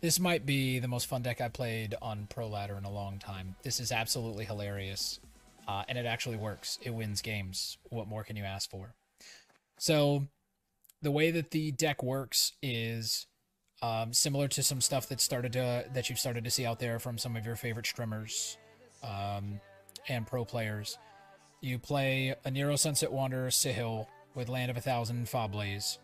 This might be the most fun deck I played on Pro Ladder in a long time. This is absolutely hilarious. And it actually works. It wins games. What more can you ask for? So, the way that the deck works is similar to some stuff that you've started to see out there from some of your favorite streamers and pro players. You play a Nero Sunset Wanderer Sihil with Land of 1,000 Fablaze.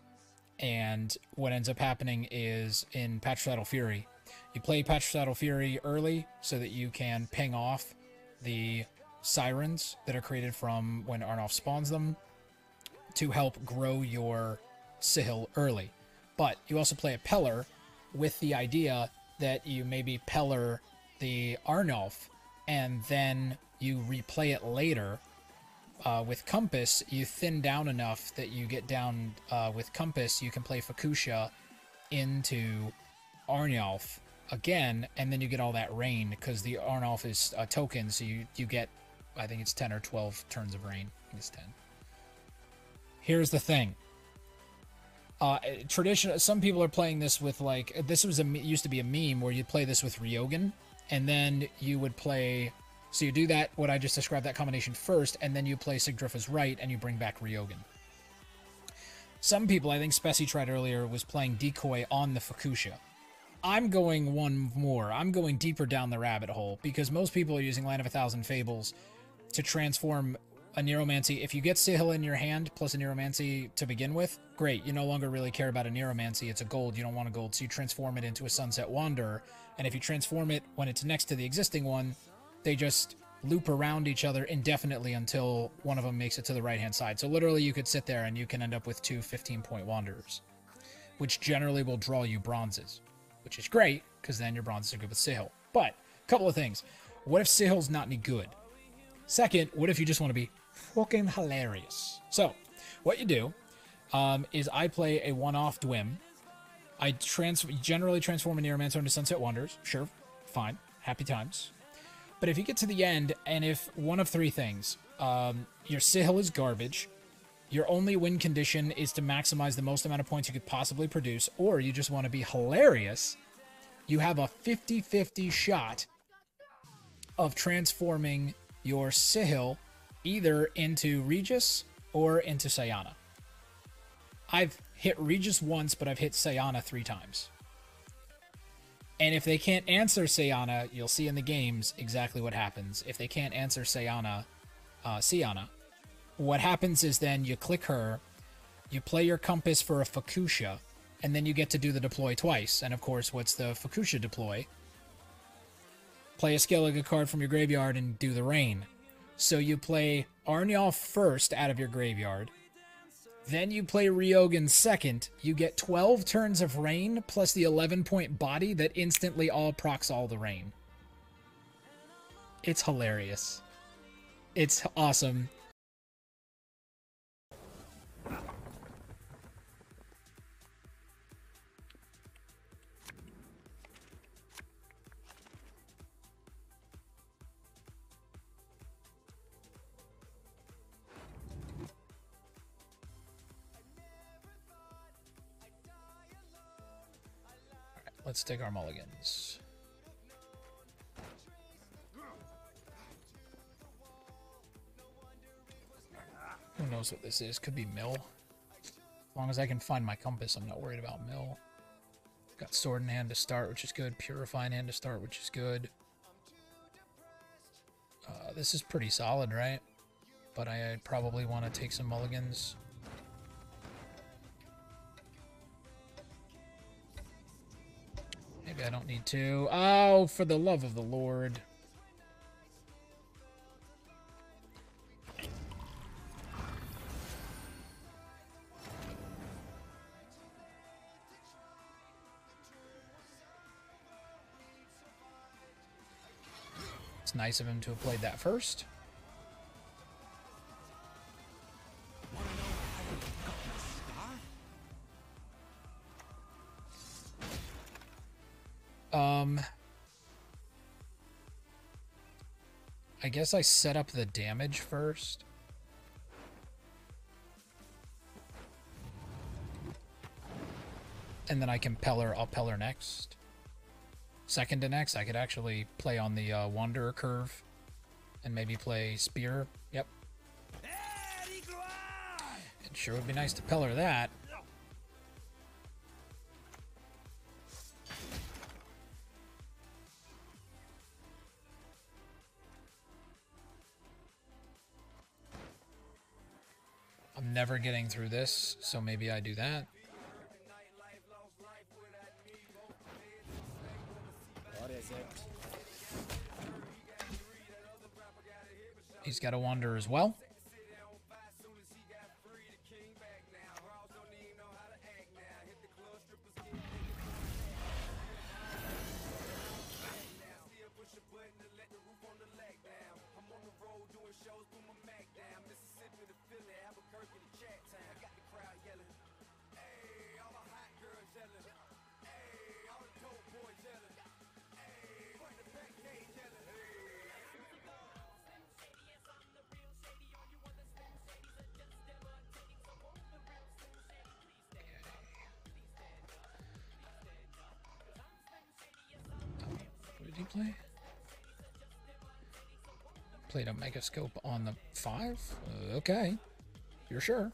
And what ends up happening is in Patricidal Fury, you play Patricidal Fury early so that you can ping off the sirens that are created from when Arnolf spawns them to help grow your Sihil early. But you also play a Peller with the idea that you maybe Peller the Arnolf and then you replay it later. With Compass, you thin down enough that you get down with Compass, you can play Fucusya into Arnolf again, and then you get all that rain, because the Arnolf is a token, so you get, I think it's 10 or 12 turns of rain. I think it's 10. Here's the thing. Some people are playing this with, like, this was used to be a meme where you'd play this with Rioghan, and then you would play... So you do that, what I just described, that combination first, and then you play Sigdrifa's Right, and you bring back Rioghan. Some people, I think Spessy tried earlier, was playing Decoy on the Fucusya. I'm going one more. I'm going deeper down the rabbit hole, because most people are using Land of 1,000 Fables to transform a Neuromancy. If you get Sihil in your hand, plus a Neuromancy to begin with, great. You no longer really care about a Neuromancy. It's a gold. You don't want a gold, so you transform it into a Sunset Wanderer. And if you transform it when it's next to the existing one, they just loop around each other indefinitely until one of them makes it to the right-hand side. So literally you could sit there and you can end up with two 15-point Wanderers, which generally will draw you bronzes, which is great, because then your bronzes are good with Sihil. But, a couple of things. What if Sihil's not any good? Second, what if you just want to be fucking hilarious? So, what you do is I play a one-off Dwim. I generally transform a Neuromancer into Sunset Wanderers. Sure, fine, happy times. But if you get to the end, and if one of three things, your Sihil is garbage, your only win condition is to maximize the most amount of points you could possibly produce, or you just want to be hilarious, you have a 50-50 shot of transforming your Sihil either into Regis or into Syanna. I've hit Regis once, but I've hit Syanna 3 times. And if they can't answer Syanna, you'll see in the games exactly what happens. If they can't answer Syanna, what happens is then you click her, you play your Compass for a Fucusya, and then you get to do the deploy twice. And of course, what's the Fucusya deploy? Play a Skellige card from your graveyard and do the rain. So you play Arnolf first out of your graveyard. Then you play Rioghan second. You get 12 turns of rain plus the 11-point body that instantly all procs all the rain. It's hilarious. It's awesome. Let's take our mulligans. Who knows what this is? Could be mill. As long as I can find my compass, I'm not worried about mill. Got sword in hand to start, which is good. Purify in hand to start, which is good. This is pretty solid, right? But I probably want to take some mulligans. Maybe I don't need to. Oh, for the love of the Lord. It's nice of him to have played that first. I guess I set up the damage first. And then I can Peller, I'll Peller next. Second to next, I could actually play on the Wanderer curve and maybe play Spear. Yep. It sure would be nice to pillar that. I'm never getting through this, so maybe I do that. What is it? He's got a Wanderer as well. What did he play? Played a Megascope on the 5? Okay. You're sure.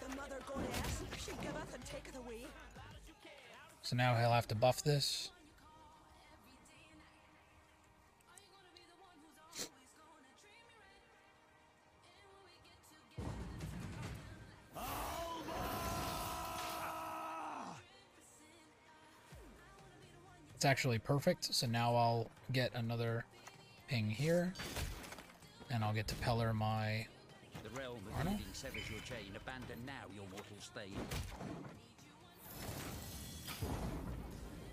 The mother goddess, she giveth and taketh away. So now he'll have to buff this. It's actually perfect, so now I'll get another ping here, and I'll get to Pellar my The realm of Arno? living severs your chain. Abandon now your mortal state.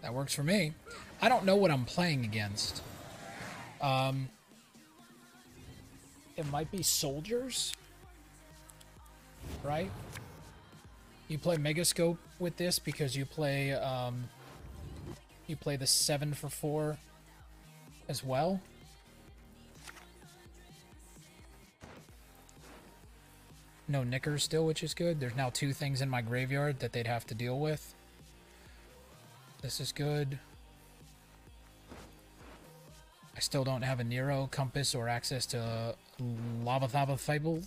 That works for me. I don't know what I'm playing against. It might be soldiers, right? You play Megascope with this because you play the 7 for 4 as well. No Knickers still, which is good. There's now 2 things in my graveyard that they'd have to deal with. This is good. I still don't have a Nero, Compass, or access to Lava Thaba Fable.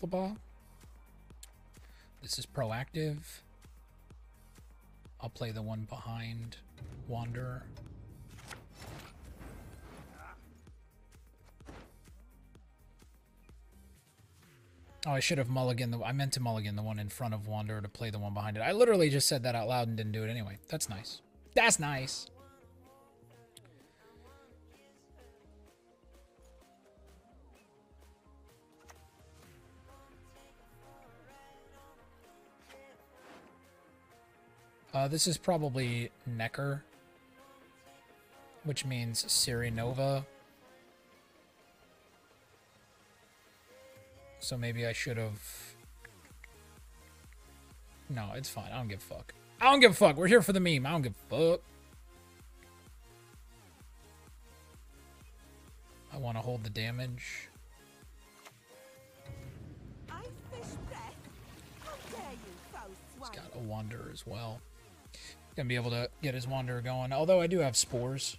This is proactive. I'll play the one behind Wanderer. Oh, I should have mulliganed I meant to mulligan the one in front of Wanderer to play the one behind it. I literally just said that out loud and didn't do it anyway. That's nice. That's nice. This is probably Necker, which means Siri Nova. So maybe I should have... No, it's fine. I don't give a fuck. I don't give a fuck. We're here for the meme. I don't give a fuck. I want to hold the damage. I fish breath. How dare you, foul swine? He's got a Wanderer as well. Gonna be able to get his Wanderer going. Although I do have Spores.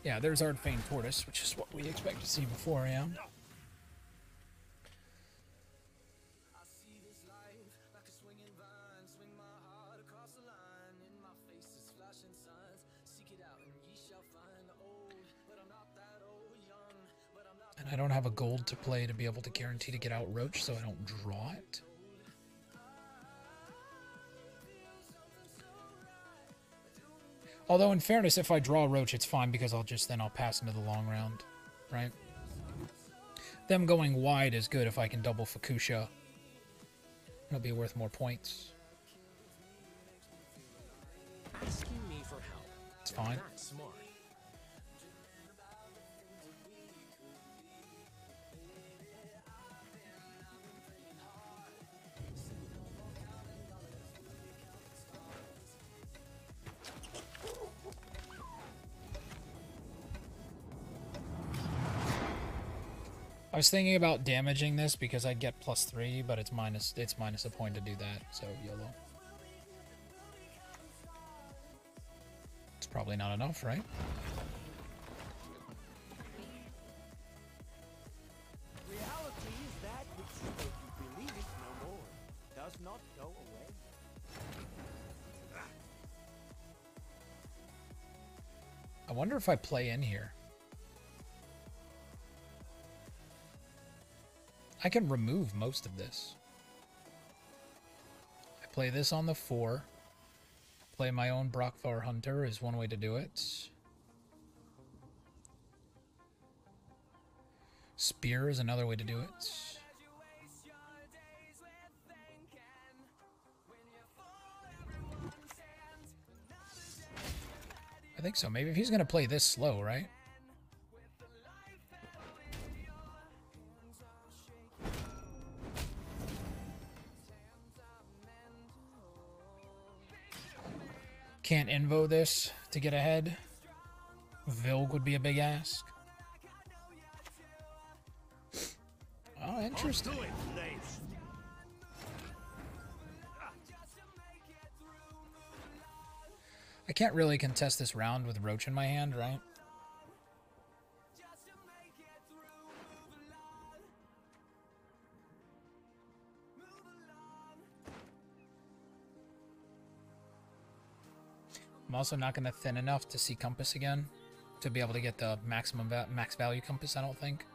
Yeah, there's Ardfane Tortoise, which is what we expect to see before I am. And I don't have a gold to play to be able to guarantee to get out Roach, so I don't draw it. Although, in fairness, if I draw Roach, it's fine because I'll pass into the long round, right? Them going wide is good if I can double Fucusya. It'll be worth more points. Asking me for help. It's fine. That's smart. I was thinking about damaging this because I'd get +3, but it's minus a point to do that, so YOLO. It's probably not enough, right? Reality is that which you make you believe it no more. Does not go away. I wonder if I play in here. I can remove most of this. I play this on the 4. Play my own Brockvar Hunter is one way to do it. Spear is another way to do it. I think so. Maybe if he's going to play this slow, right? Can't invo this to get ahead. Vilg would be a big ask. Oh, interesting. I can't really contest this round with Roach in my hand, right? I'm also not going to thin enough to see Compass again to be able to get the maximum max value Compass, I don't think.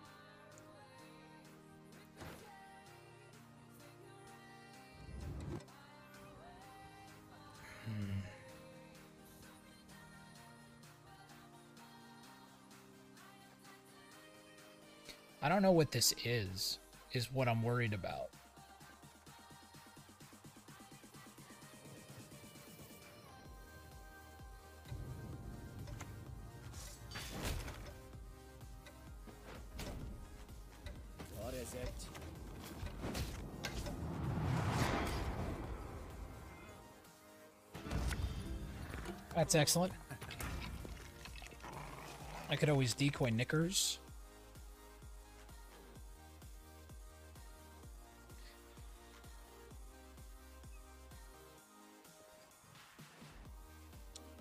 I don't know what this is what I'm worried about. What is it? That's excellent. I could always decoy Knickers.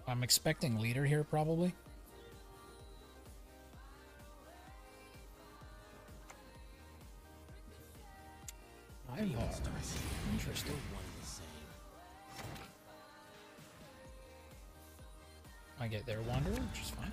I'm expecting leader here, probably. Interesting. I get their Wanderer, which is fine.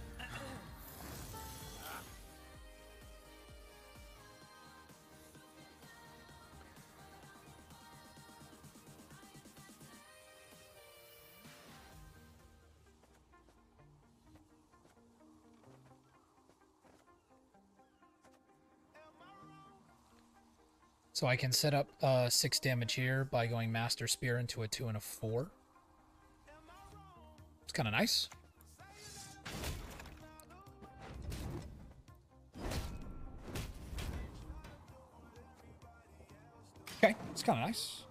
So I can set up 6 damage here by going Master Spear into a 2 and a 4. It's kind of nice. Okay, it's kind of nice.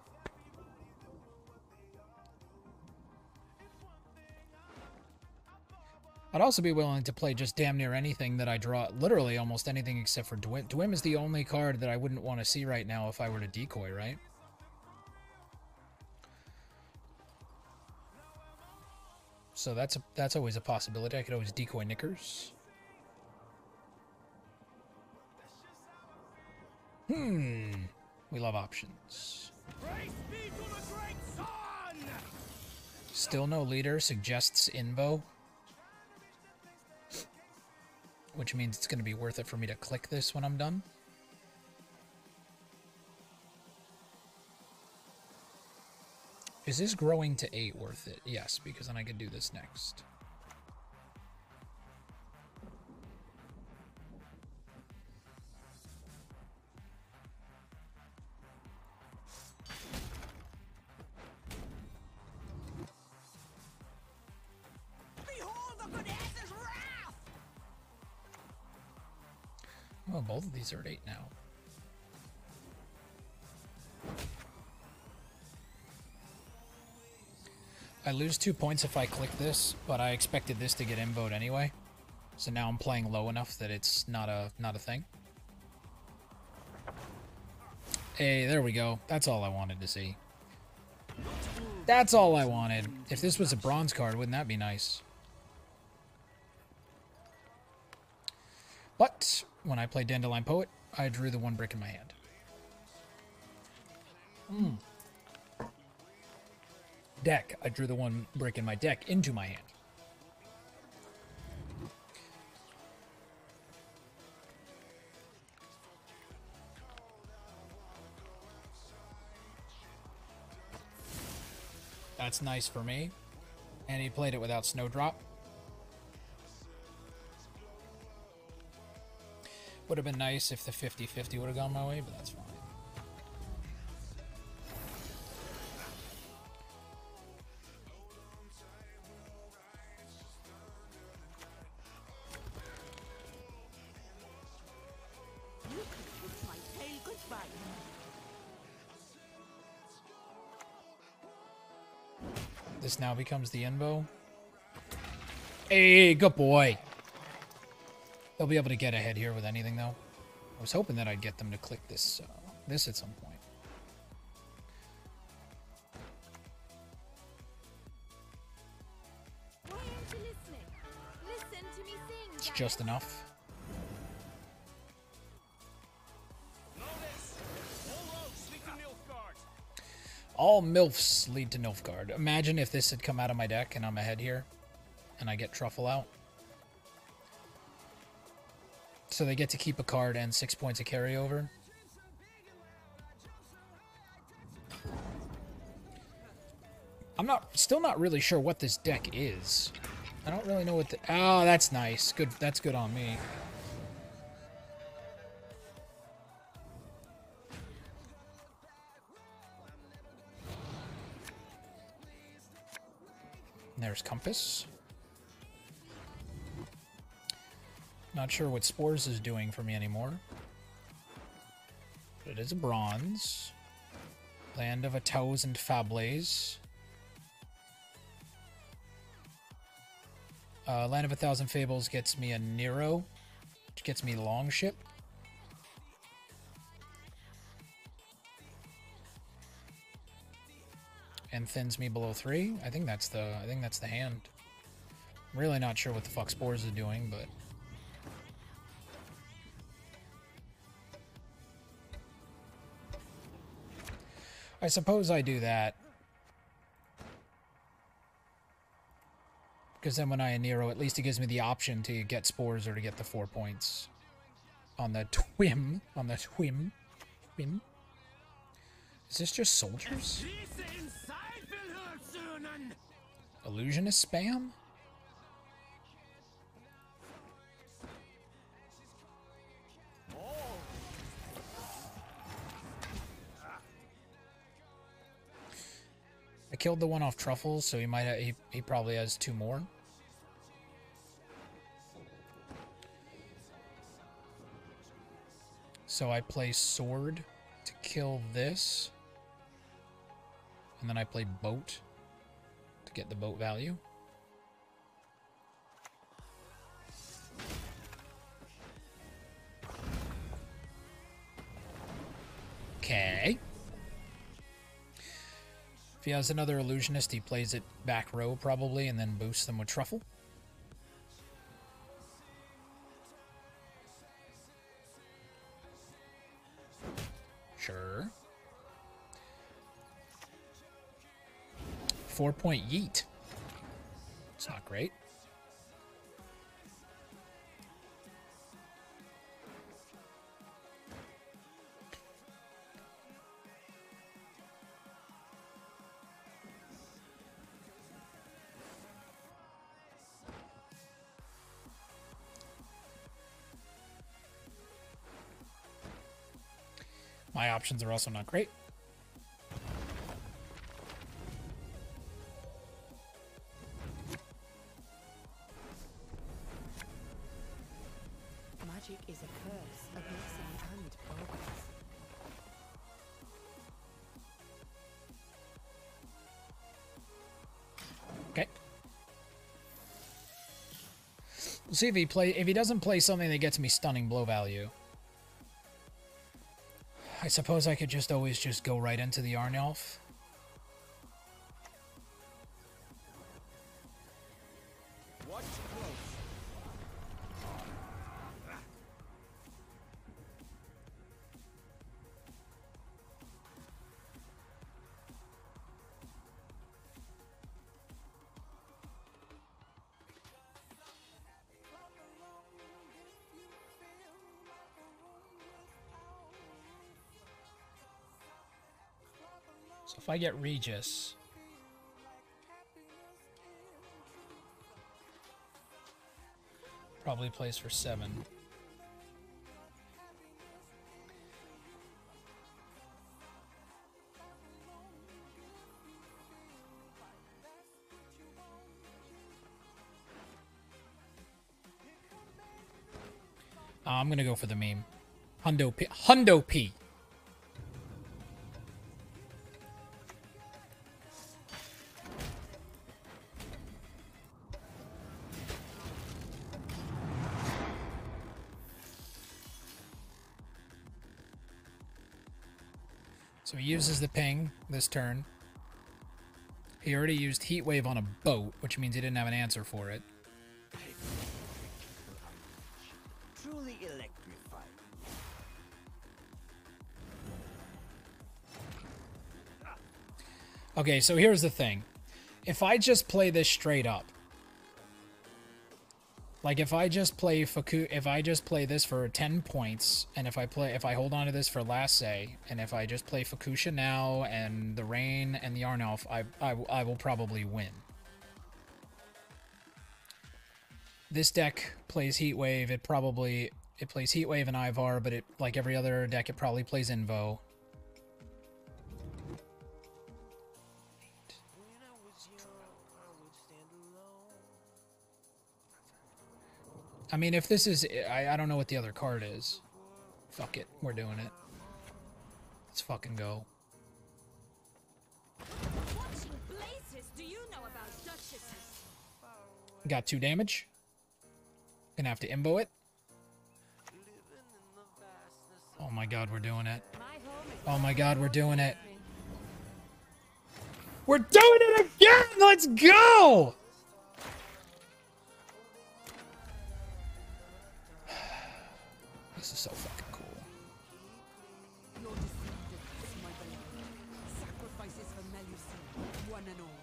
I'd also be willing to play just damn near anything that I draw. Literally almost anything except for Dwim. Dwim is the only card that I wouldn't want to see right now if I were to decoy, right? So that's always a possibility. I could always decoy Knickers. We love options. Still no leader suggests Invo. Which means it's going to be worth it for me to click this when I'm done. Is this growing to 8 worth it? Yes, because then I could do this next. Oh, both of these are at 8 now. I lose 2 points if I click this, but I expected this to get invoed anyway. So now I'm playing low enough that it's not a thing. Hey, there we go. That's all I wanted to see. That's all I wanted. If this was a bronze card, wouldn't that be nice? But when I played Dandelion Poet, I drew the 1 brick in my hand. Deck. I drew the 1 brick in my deck into my hand. That's nice for me. And he played it without Snowdrop. Would have been nice if the 50-50 would have gone my way, but that's fine. You could put my tail goodbye. This now becomes the invo. Hey, good boy. They'll be able to get ahead here with anything, though. I was hoping that I'd get them to click this at some point. Why aren't you listening? Listen to me sing. It's just enough. All MILFs lead to Nilfgaard. Imagine if this had come out of my deck and I'm ahead here and I get Truffle out. So they get to keep a card and 6 points of carryover. I'm still not really sure what this deck is. I don't really know what the... Oh, that's nice. Good. That's good on me. There's Compass. Not sure what Spores is doing for me anymore. But it is a bronze. Land of 1,000 Fables. Land of 1,000 Fables gets me a Nero. Which gets me Longship. And thins me below 3. I think that's the hand. I'm really not sure what the fuck Spores is doing, but I suppose I do that. Because then when I Nero, at least it gives me the option to get Spores or to get the 4 points. On the Twim. On the Twim. Twim. Is this just soldiers? Illusionist spam? I killed the one off Truffles, so he probably has 2 more. So I play Sword to kill this. And then I play Boat to get the boat value. Okay. If he has another Illusionist, he plays it back row probably and then boosts them with Truffle. Sure. 4-point yeet. It's not great. My options are also not great. Magic is a curse, a blessing, and progress. Okay. We'll see if he doesn't play something that gets me stunning blow value. I suppose I could just always just go right into the Arnelf. Watch close. So if I get Regis, probably plays for 7. I'm gonna go for the meme. Hundo P. Hundo P. So he uses the ping this turn. He already used Heat Wave on a boat, which means he didn't have an answer for it. Truly electrified. Okay, so here's the thing. If I just play this straight up, like if I just play this for 10 points, and if I hold on to this for last say, and if I just play Fucusya now and the Rain and the Arnelf, I will probably win. This deck plays Heat Wave. It plays Heat Wave and Ivar, but it, like every other deck, it probably plays Invo. I mean, if this is... I don't know what the other card is. Fuck it. We're doing it. Let's fucking go. Watching blazes, do you know about duchesses? Got 2 damage. Gonna have to imbo it. Oh my god, we're doing it. Oh my god, we're doing it. We're doing it again! Let's go! This is so fucking cool. Your descendants, my beloved. Sacrifices for Melusi, one and all.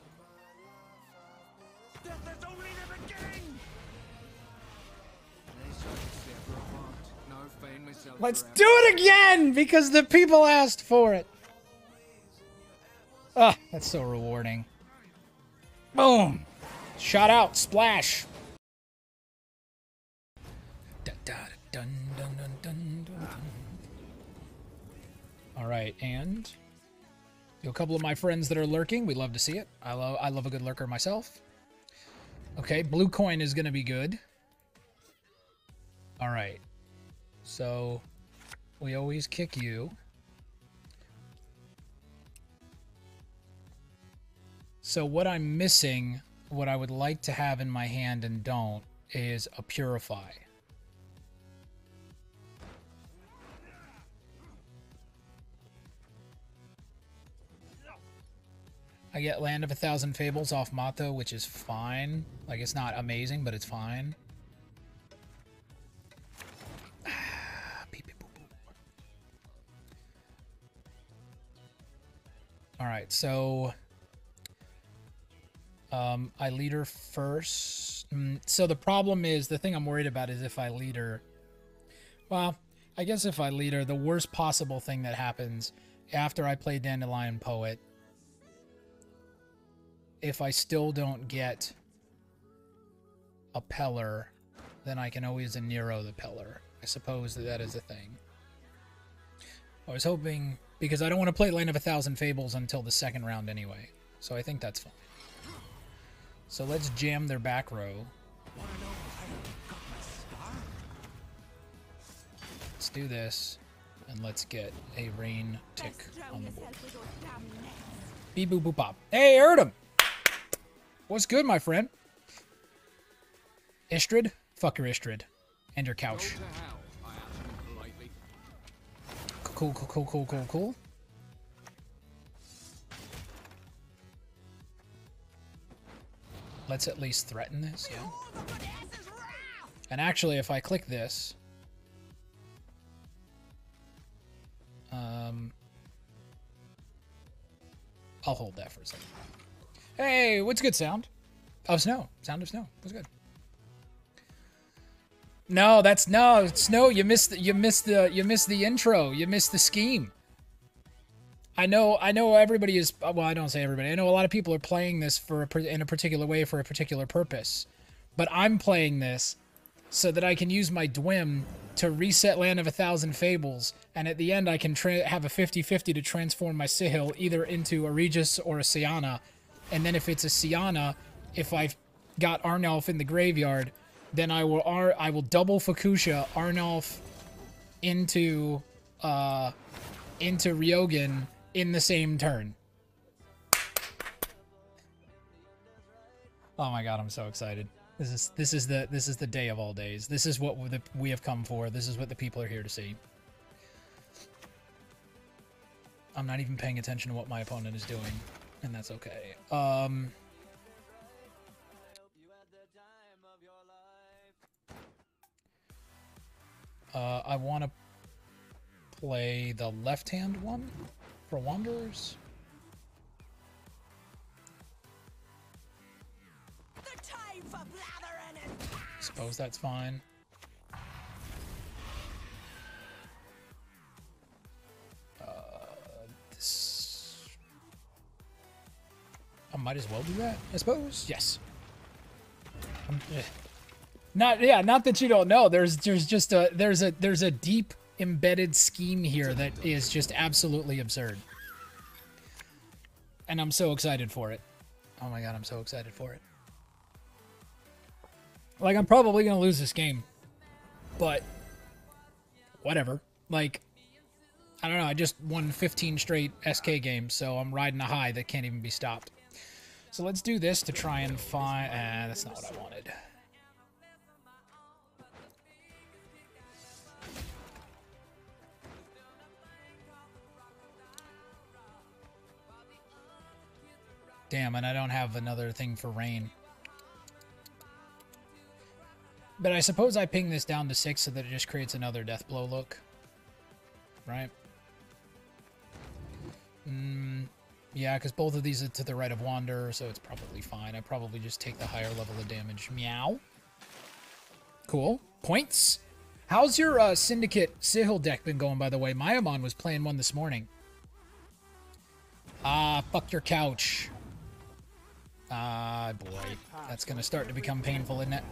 Death is only the beginning! Let's do it again! Because the people asked for it. Ah, that's so rewarding. Boom! Shot out, splash! Dun, dun, dun, dun, dun, dun, dun. All right, and a couple of my friends that are lurking. We love to see it. I love a good lurker myself. Okay, blue coin is gonna be good. All right, so we always kick you. So what I'm missing, what I would like to have in my hand and don't, is a Purify. I get Land of a Thousand Fables off Mato, which is fine. Like, it's not amazing, but it's fine. Alright, so... I lead her first. So the problem is, the thing I'm worried about is if I lead her... Well, I guess if I lead her, the worst possible thing that happens after I play Dandelion Poet, if I still don't get a Peller, then I can always Nero the Peller. I suppose that is a thing. I was hoping, because I don't want to play Land of a Thousand Fables until the second round anyway. So I think that's fine. So let's jam their back row. Let's do this, and let's get a rain tick on the board. Beep boop boop pop. Hey, heard him! What's good, my friend? Istrid? Fuck your Istrid. And your couch. Cool, cool, cool, cool, cool, cool. Let's at least threaten this, yeah. And actually, if I click this... I'll hold that for a second. Hey, what's good, sound? Oh, snow. Sound of snow. What's good? No, that's no snow. You missed the intro. You missed the scheme. I know everybody is, well, I don't say everybody. I know a lot of people are playing this in a particular way for a particular purpose. But I'm playing this so that I can use my Dwim to reset Land of 1,000 Fables, and at the end I can have a 50-50 to transform my Sihil either into a Regis or a Syanna, and then if it's a Syanna, if I've got Arnulf in the graveyard, then I will double Fucusya Arnulf into Rioghan in the same turn. Oh my god, I'm so excited. This is the day of all days. This is what we have come for. This is what the people are here to see. I'm not even paying attention to what my opponent is doing, and that's okay. I want to play the left-hand one for Wanderers. Suppose that's fine. I might as well do that, I suppose. Yes. Not that you don't know. There's a deep embedded scheme here that is just absolutely absurd. And I'm so excited for it. Oh my god, I'm so excited for it. Like, I'm probably going to lose this game. But, whatever. Like, I don't know, I just won 15 straight SK games, so I'm riding a high that can't even be stopped. So let's do this to try and find... that's not what I wanted. Damn, and I don't have another thing for rain. But I suppose I ping this down to 6 so that it just creates another Deathblow look. Right? Yeah, because both of these are to the right of Wander, so it's probably fine. I probably just take the higher level of damage. Meow. Cool. Points. How's your Syndicate Sihil deck been going, by the way? Mayamon was playing one this morning. Ah, fuck your couch. Ah, boy. That's going to start to become painful, isn't it?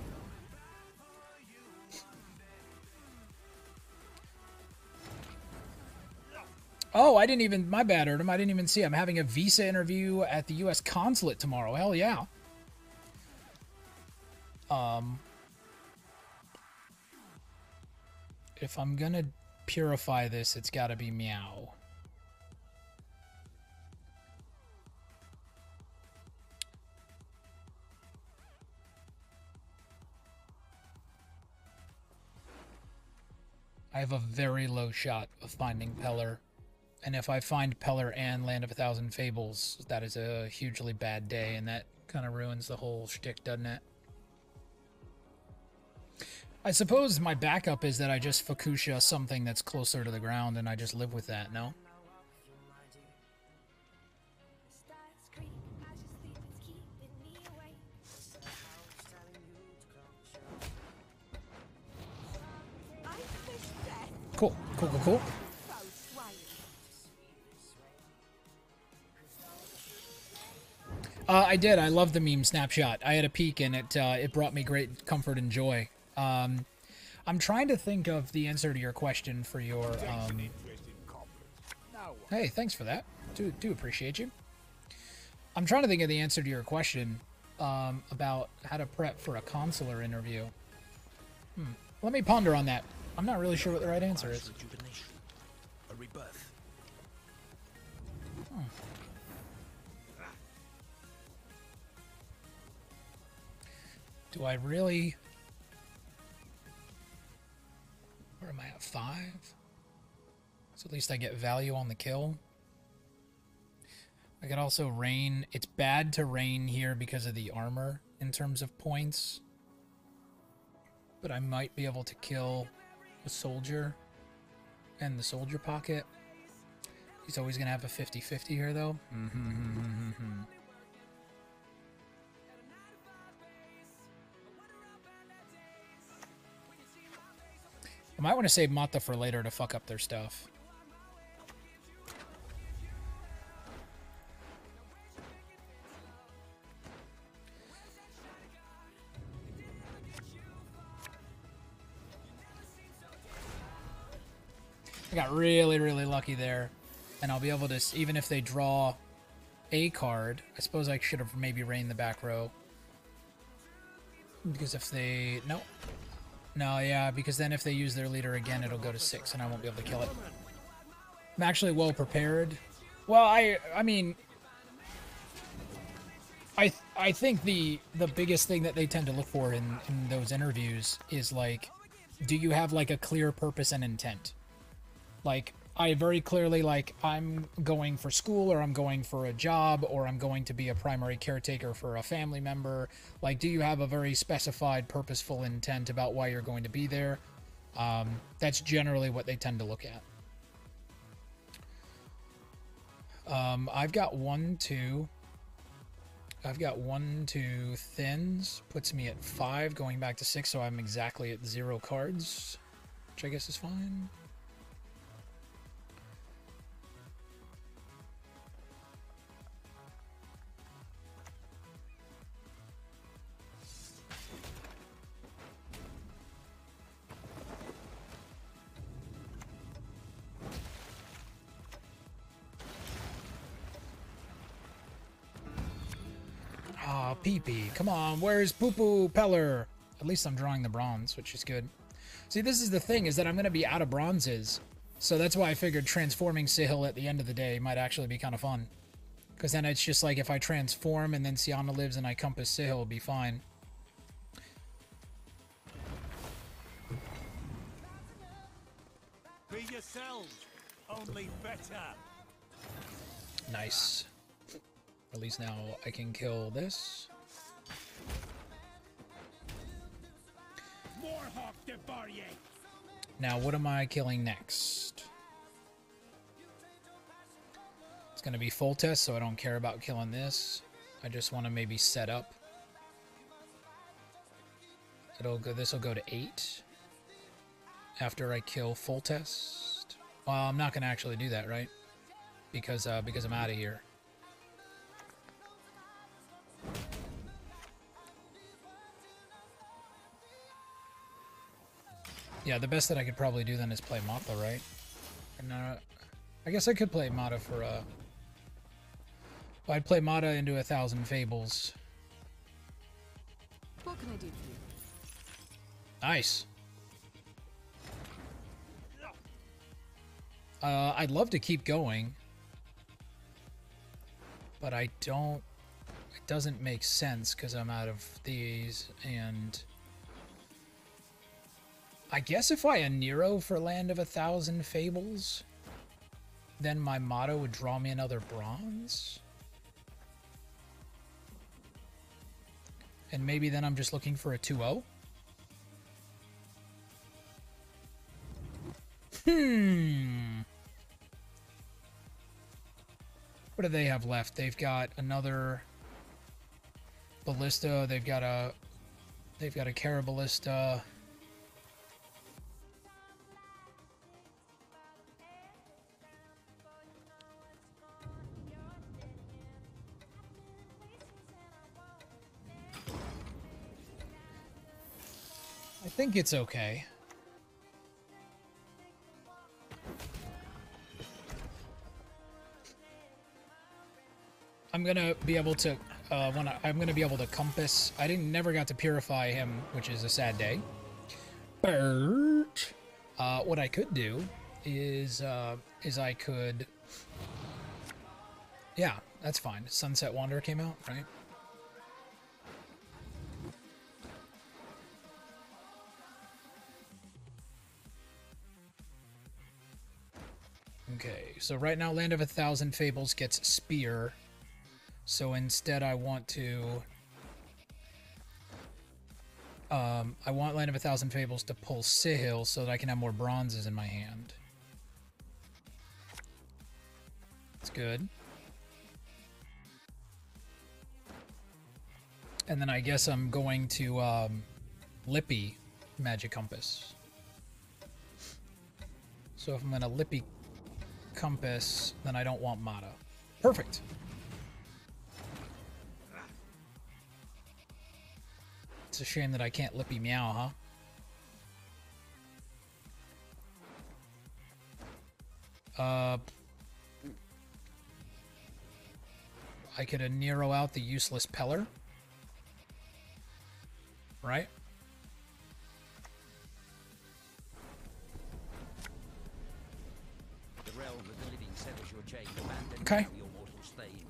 Oh, I didn't even... My bad, Erdem. I didn't even see. I'm having a visa interview at the U.S. consulate tomorrow. Hell yeah. If I'm gonna purify this, it's gotta be Meow. I have a very low shot of finding Pellar. And if I find Pellar and Land of 1,000 Fables, that is a hugely bad day, and that kind of ruins the whole shtick, doesn't it? I suppose my backup is that I just Fucusya something that's closer to the ground, and I just live with that, no? Cool, cool, cool, cool. I did. I love the meme snapshot. I had a peek, and it brought me great comfort and joy. I'm trying to think of the answer to your question for your... Hey, thanks for that. Do appreciate you. I'm trying to think of the answer to your question about how to prep for a consular interview. Let me ponder on that. I'm not really sure what the right answer is. A rebirth. Do I really... Where am I at? 5? So at least I get value on the kill. I could also rain. It's bad to rain here because of the armor in terms of points. But I might be able to kill a soldier and the soldier pocket. He's always going to have a 50-50 here, though. I might want to save Mata for later to fuck up their stuff. I got really, really lucky there. And I'll be able to, even if they draw a card, I suppose I should have maybe rained the back row. Because if they, no, yeah, because then if they use their leader again, it'll go to 6 and I won't be able to kill it. I'm actually well prepared. Well, I mean, I think the biggest thing that they tend to look for in those interviews is like, do you have like a clear purpose and intent? Like, I very clearly, like, I'm going for school, or I'm going for a job, or I'm going to be a primary caretaker for a family member. Like, do you have a very specified, purposeful intent about why you're going to be there? That's generally what they tend to look at. I've got 1, 2. I've got 1, 2 thins. Puts me at 5, going back to 6, so I'm exactly at 0 cards, which I guess is fine. Ah, Pee-Pee. Come on, where's Poo-Poo Peller? At least I'm drawing the bronze, which is good. See, this is the thing, is that I'm going to be out of bronzes. So that's why I figured transforming Sihil at the end of the day might actually be kind of fun. Because then it's just like if I transform and then Syanna lives and I compass Sihil, it'll be fine. Be yourselves, only better. Nice. At least now I can kill this. Now, what am I killing next? It's going to be full test, so I don't care about killing this. I just want to maybe set up. This will go to 8 after I kill full test. Well, I'm not going to actually do that, right? Because I'm out of here. Yeah, the best that I could probably do then is play Mata, right? And, I guess I could play Mata for well, I'd play Mata into 1,000 Fables. What can I do for you? Nice. I'd love to keep going, but I don't. It doesn't make sense because I'm out of these, and I guess if I Nero for Land of 1,000 Fables, then my motto would draw me another bronze. And maybe then I'm just looking for a 2-0. What do they have left? They've got another Ballista. They've got a Caraballista. I think it's okay. I'm gonna be able to I'm gonna be able to compass. I never got to purify him, which is a sad day. But what I could do is I could. Yeah, that's fine. Sunset Wanderer came out, right? Okay, so right now Land of a Thousand Fables gets Spear. So instead I want to... I want Land of a Thousand Fables to pull Sihil so that I can have more bronzes in my hand. That's good. And then I guess I'm going to Lippy Magic Compass. So if I'm going to Lippy Compass, then I don't want Mata. Perfect. It's a shame that I can't Lippy Meow, huh? I could Nero out the useless Peller. Right? The realm of the living severs your chain. Abandon Okay. now your mortal stain.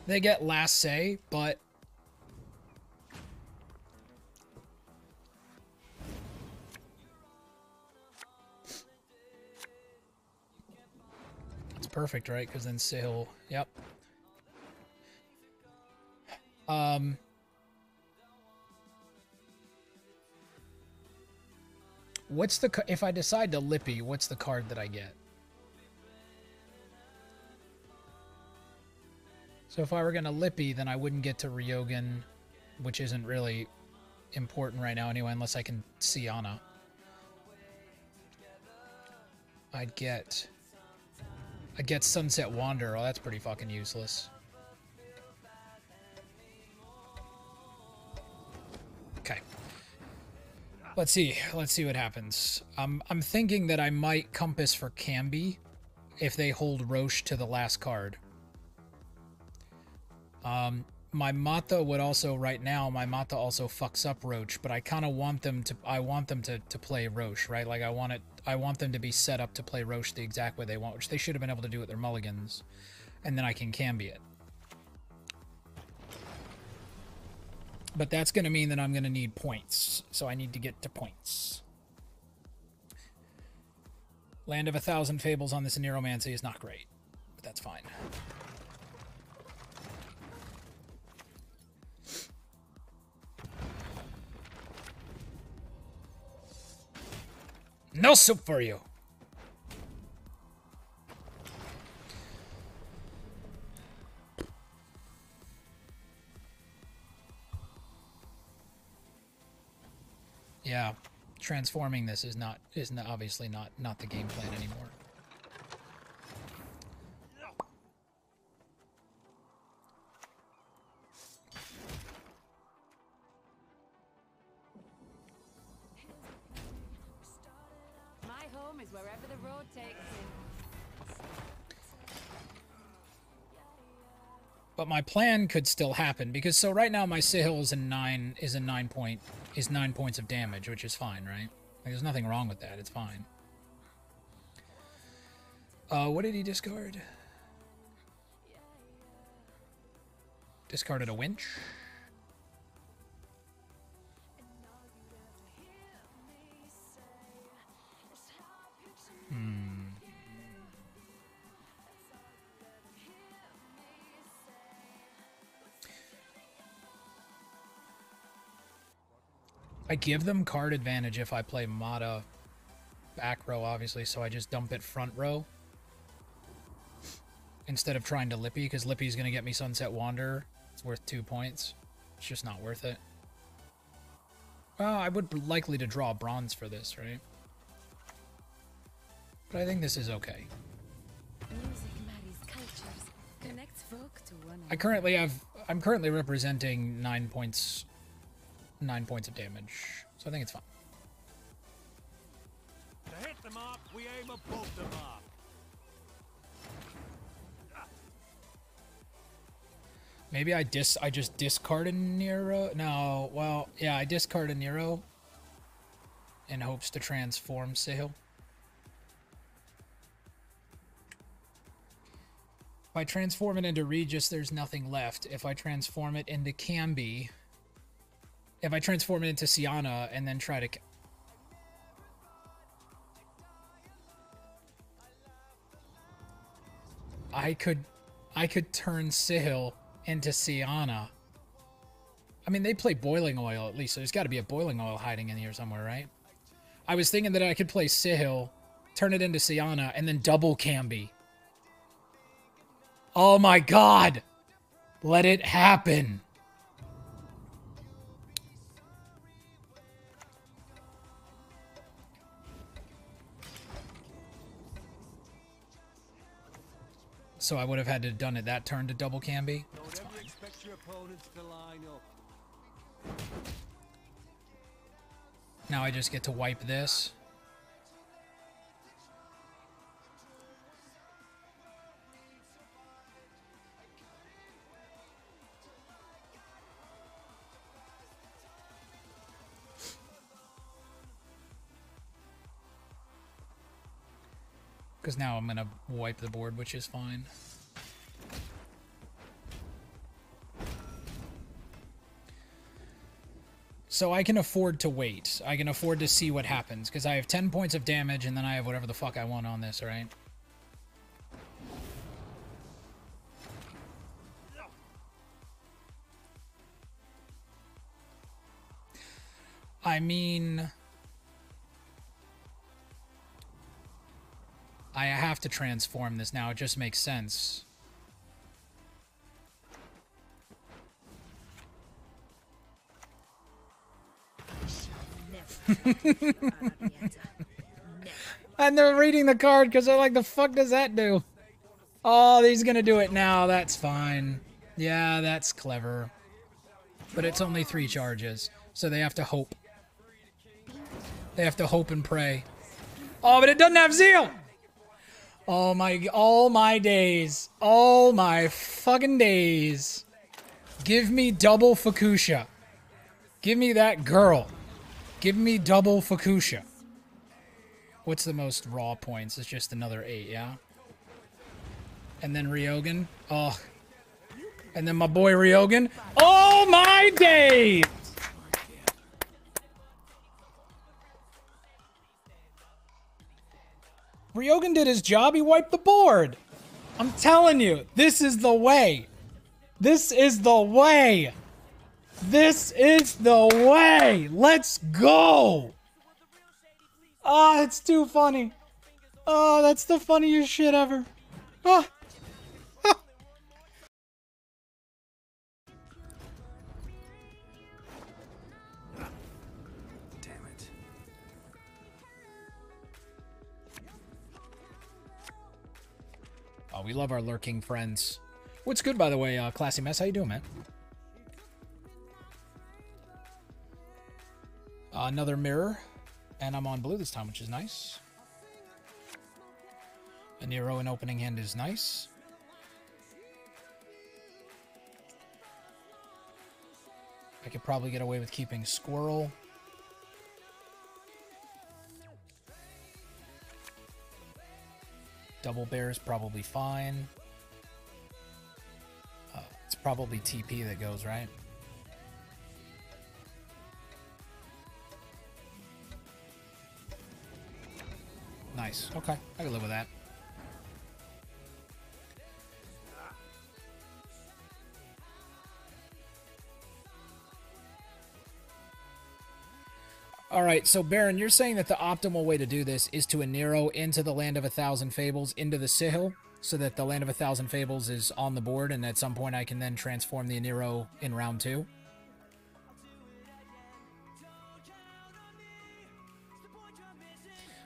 They get last say, but it's perfect, right? Because then Sihil, yep. What's the if I decide to Lippy, what's the card that I get? So if I were gonna Lippy, then I wouldn't get to Rioghan, which isn't really important right now anyway, unless I can Syanna. I'd get Sunset Wanderer. Oh, that's pretty fucking useless. Okay. Let's see what happens. I'm thinking that I might Compass for Camby if they hold Roche to the last card. My Mata would also, right now, my Mata also fucks up Roche, but I kind of want them to play Roche, right? Like I want them to be set up to play Roche the exact way they want, which they should have been able to do with their mulligans, and then I can Camby it. But that's going to mean that I'm going to need points, so I need to get to points. Land of a Thousand Fables on this Neuromancy is not great, but that's fine. No soup for you. Yeah, transforming this is obviously not the game plan anymore. My home is wherever the road takes me. But my plan could still happen because so right now my Sihil is 9 points of damage, which is fine, right? Like, there's nothing wrong with that. It's fine. What did he discard? Discarded a winch. I give them card advantage if I play Mata back row, obviously, so I just dump it front row instead of trying to Lippy, because Lippy's going to get me Sunset Wanderer. It's worth 2 points. It's just not worth it. Well, I would be likely to draw bronze for this, right? But I think this is okay. Music marries cultures, connects folk to one I'm currently representing 9 points of damage, so I think it's fine. To hit the mark, we aim above the mark. Maybe I just discard a Nero. No, well, yeah, I discard a Nero in hopes to transform Sihil. If I transform it into Regis, there's nothing left. If I transform it into Camby, if I transform it into Syanna and then try to... I could turn Sihil into Syanna. I mean, they play boiling oil at least, so there's got to be a boiling oil hiding in here somewhere, right? I was thinking that I could play Sihil, turn it into Syanna, and then double Camby. Oh my god! Let it happen! So I would have had to have done it that turn to double Camby. That's fine. Don't ever expect your opponents to line up. Now I just get to wipe this. Because now I'm going to wipe the board, which is fine. So I can afford to wait. I can afford to see what happens. Because I have 10 points of damage, and then I have whatever the fuck I want on this, right? I mean... I have to transform this now. It just makes sense. And they're reading the card because they're like, the fuck does that do? Oh, he's gonna do it now. That's fine. Yeah, that's clever. But it's only 3 charges, so they have to hope. They have to hope and pray. Oh, but it doesn't have zeal! All my days. All my fucking days. Give me double Fucusya. Give me that girl. Give me double Fucusya. What's the most raw points? It's just another 8, yeah? And then Rioghan. Oh. And then my boy Rioghan. Oh my days! Rioghan did his job. He wiped the board. I'm telling you, this is the way. This is the way. This is the way. Let's go. Ah, it's too funny. Oh, that's the funniest shit ever. Ah. Oh, we love our lurking friends. What's good, by the way, Classy Mess? How you doing, man? Another mirror. And I'm on blue this time, which is nice. A Nero in opening hand is nice. I could probably get away with keeping Squirrel. Double Bear is probably fine. It's probably TP that goes, right? Nice. Okay. I can live with that. All right, so Baron, you're saying that the optimal way to do this is to Anero into the Land of 1,000 Fables, into the Sihil, so that the Land of 1,000 Fables is on the board, and at some point I can then transform the Anero in round 2?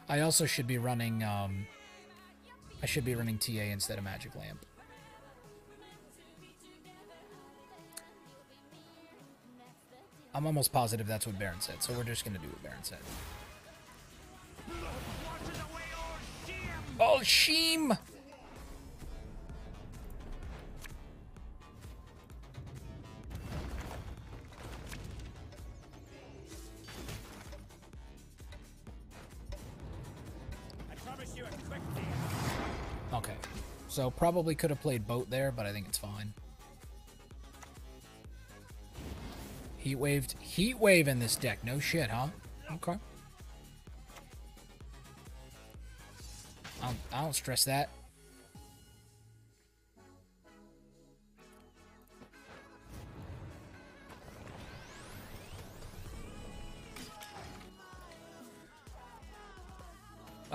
I also should be running, I should be running TA instead of Magic Lamp. I'm almost positive that's what Baron said, so we're just going to do what Baron said. Oh, Sheem! Okay, so probably could have played boat there, but I think it's fine. Heat wave in this deck. No shit, huh? Okay. I don't stress that.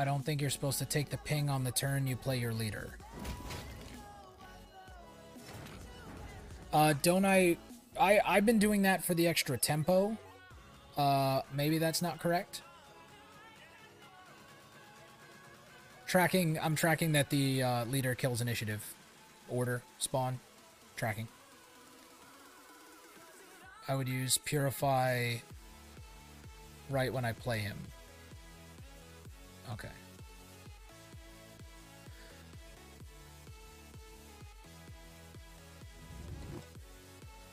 I don't think you're supposed to take the ping on the turn you play your leader. Don't I've been doing that for the extra tempo. Maybe that's not correct. I'm tracking that the leader kills initiative. Order, spawn, tracking. I would use Purify right when I play him. Okay.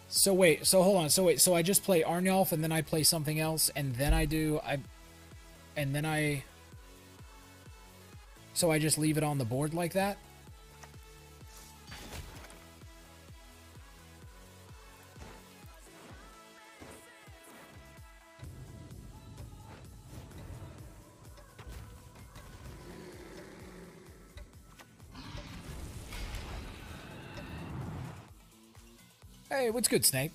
So wait, so hold on, so I just play Arnulf and then I play something else and then so I just leave it on the board like that? Hey, what's good, Snake?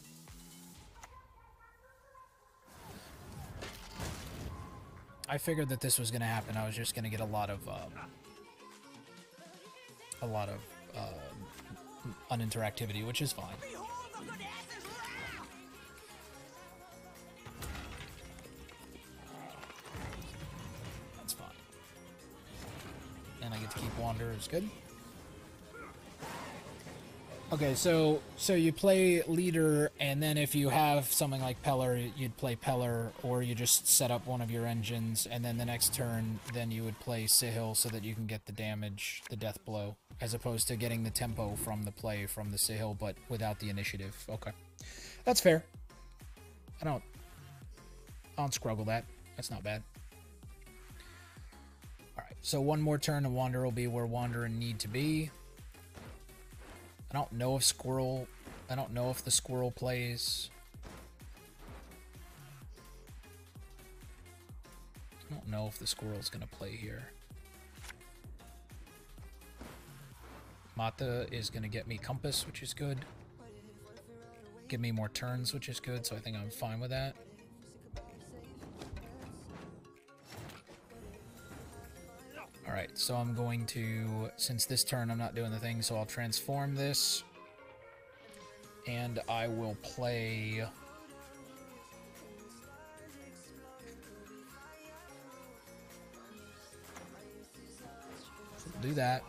I figured that this was going to happen. I was just going to get a lot of uninteractivity, which is fine. That's fine. And I get to keep Wanderers. Good. Okay, so you play leader, and then if you have something like Peller, you'd play Peller, or you just set up one of your engines, and then the next turn, then you would play Sihil so that you can get the damage, the death blow, as opposed to getting the tempo from the play from the Sihil, but without the initiative. Okay, that's fair. I don't scruggle that. That's not bad. All right, so one more turn, and Wanderer will be where Wanderer need to be. I don't know if the squirrel plays. I don't know if the squirrel's gonna play here. Mata is gonna get me Compass, which is good. Give me more turns, which is good, so I think I'm fine with that. Alright, so I'm going to, since this turn I'm not doing the thing, so I'll transform this. And I will play... do that.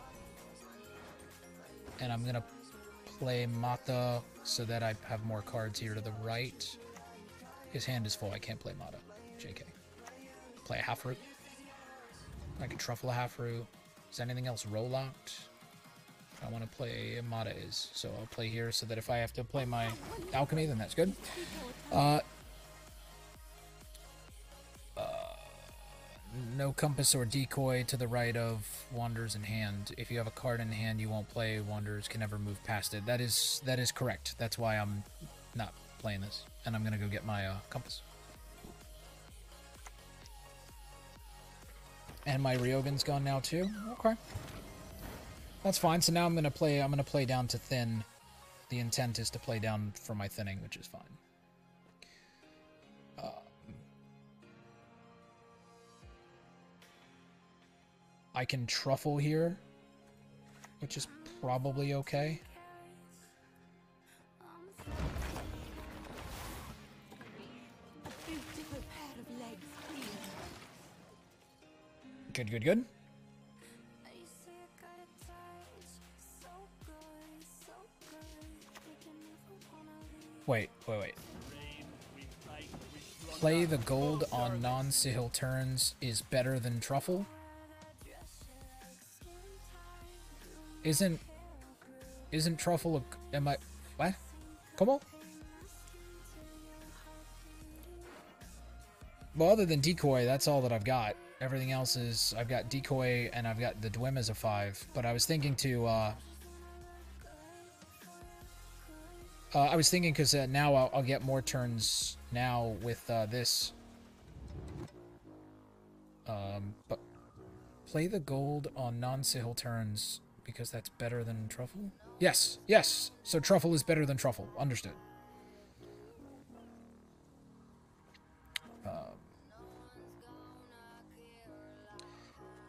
And I'm going to play Mata so that I have more cards here to the right. His hand is full, I can't play Mata. JK. Play a half root. I can truffle a half root. Is anything else row locked? I want to play Mata is. So I'll play here so that if I have to play my alchemy, then that's good. No compass or decoy to the right of Wanderers in hand. If you have a card in hand you won't play, Wanderers can never move past it. That is correct. That's why I'm not playing this. And I'm gonna go get my compass. And my Rioghan's gone now too. Okay. That's fine. So now I'm gonna play down to thin. The intent is to play down for my thinning, which is fine. I can truffle here, which is probably okay. Good, good, good. Wait. Play the gold on non-Sihil turns is better than truffle? Isn't truffle a... am I... what? Come on? Well, other than decoy, that's all that I've got. Everything else is... I've got decoy and I've got the Dwym as a 5. But I was thinking to... I was thinking because now I'll get more turns now with this. But play the gold on non-Sihil turns because that's better than truffle? Yes, yes. So truffle is better than truffle. Understood.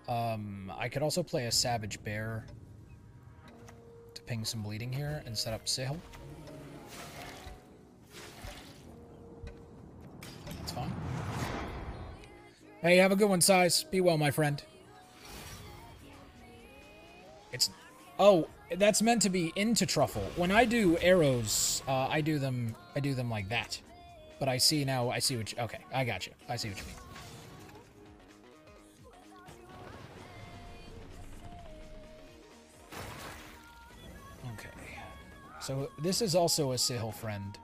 I could also play a Savage Bear to ping some bleeding here and set up Sihil. That's fine. Hey, have a good one, Size. Be well, my friend. It's... Oh, that's meant to be into truffle. When I do arrows, I do them like that. But I see now, I see what you... Okay, I got you. I see what you mean. So this is also a Sihil friend,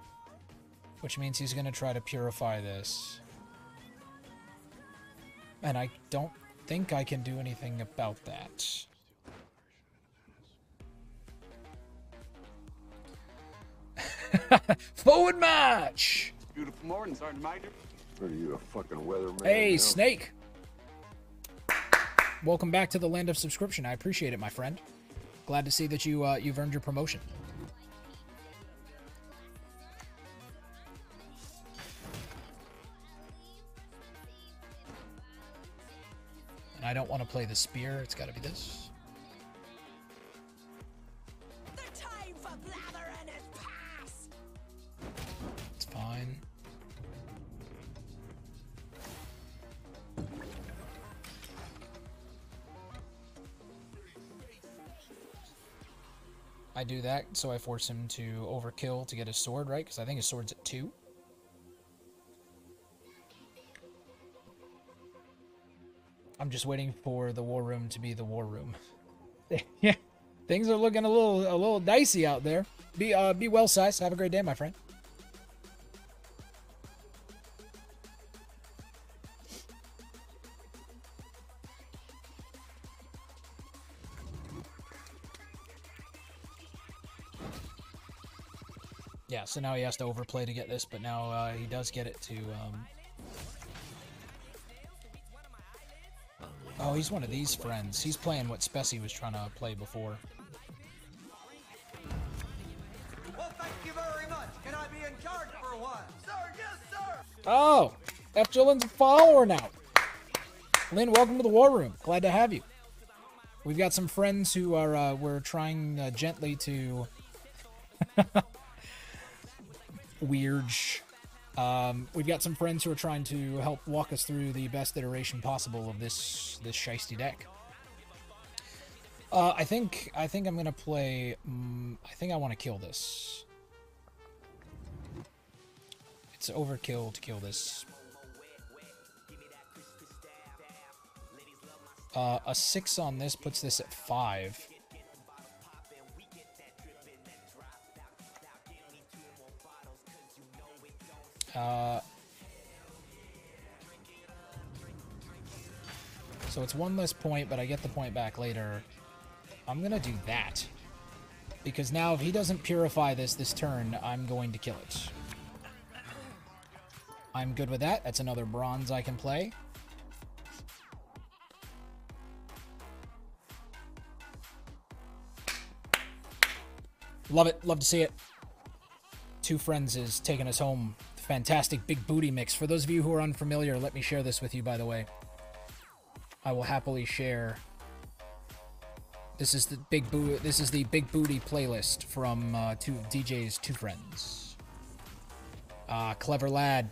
which means he's going to try to purify this. And I don't think I can do anything about that. Forward march! Beautiful morning, Sergeant Major. Are you a fucking weatherman? Hey, now? Snake! Welcome back to the land of subscription. I appreciate it, my friend. Glad to see that you've earned your promotion. And I don't want to play the spear. It's got to be this. The time for blathering is past. It's fine. I do that, so I force him to overkill to get his sword, right? Because I think his sword's at 2. I'm just waiting for the war room to be the war room. Yeah, things are looking a little dicey out there. Be well, Size. Have a great day, my friend. Yeah, so now he has to overplay to get this, but now he does get it to... Oh, he's one of these friends. He's playing what Spessy was trying to play before. Well, thank you very much. Can I be in charge for a while? Sir, yes, sir. Oh! F. Jillen's a follower now. Lynn, welcome to the War Room. Glad to have you. We've got some friends who are, we're trying gently to... Weird. We've got some friends who are trying to help walk us through the best iteration possible of this shiesty deck. I think I'm gonna play. I think I want to kill this. It's overkill to kill this. A 6 on this puts this at 5. So it's 1 less point, but I get the point back later. I'm gonna do that. Because now if he doesn't purify this turn, I'm going to kill it. I'm good with that. That's another bronze I can play. Love it. Love to see it. 2 friends is taking us home. Fantastic big booty mix. For those of you who are unfamiliar, let me share this with you, by the way. I will happily share. This is the big booty playlist from DJ's 2 friends. Clever lad.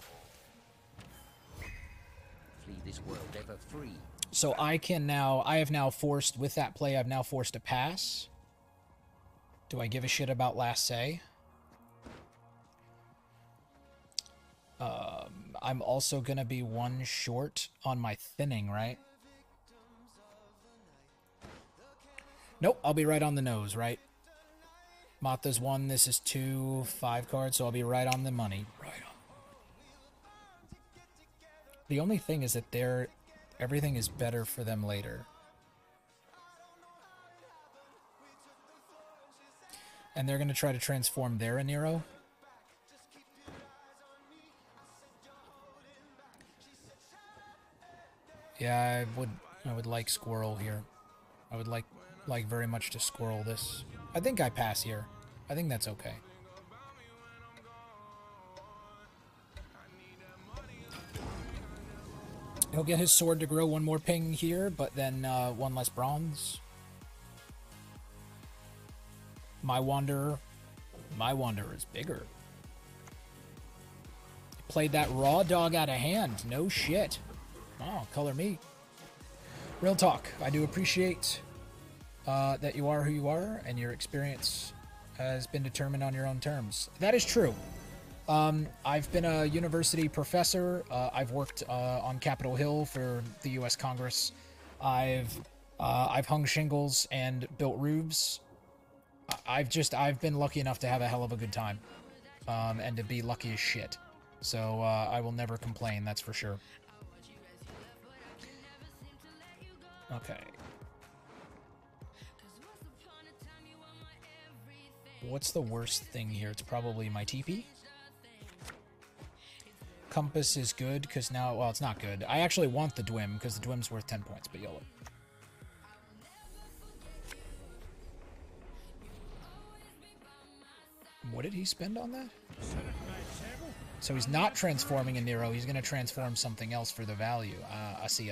Flee this world ever free. So I have now forced, with that play, I've now forced a pass. Do I give a shit about last say? I'm also gonna be 1 short on my thinning, right? Nope, I'll be right on the nose, right? Matha's 1, this is 2, 5 cards, so I'll be right on the money. Right on. The only thing is that everything is better for them later. And they're gonna try to transform their Aniro. Yeah, I would like squirrel here. I would like very much to squirrel this. I think I pass here. I think that's okay. He'll get his sword to grow one more ping here, but then one less bronze. My Wanderer is bigger. Played that raw dog out of hand. No shit. Oh, color me. Real talk. I do appreciate that you are who you are, and your experience has been determined on your own terms. That is true. I've been a university professor. I've worked on Capitol Hill for the U.S. Congress. I've hung shingles and built roofs. I've been lucky enough to have a hell of a good time, and to be lucky as shit. So I will never complain. That's for sure. Okay. What's the worst thing here? It's probably my TP. Compass is good because now, well, it's not good. I actually want the Dwim because the Dwim's worth 10 points, but YOLO. What did he spend on that? So he's not transforming a Nero. He's going to transform something else for the value. I see.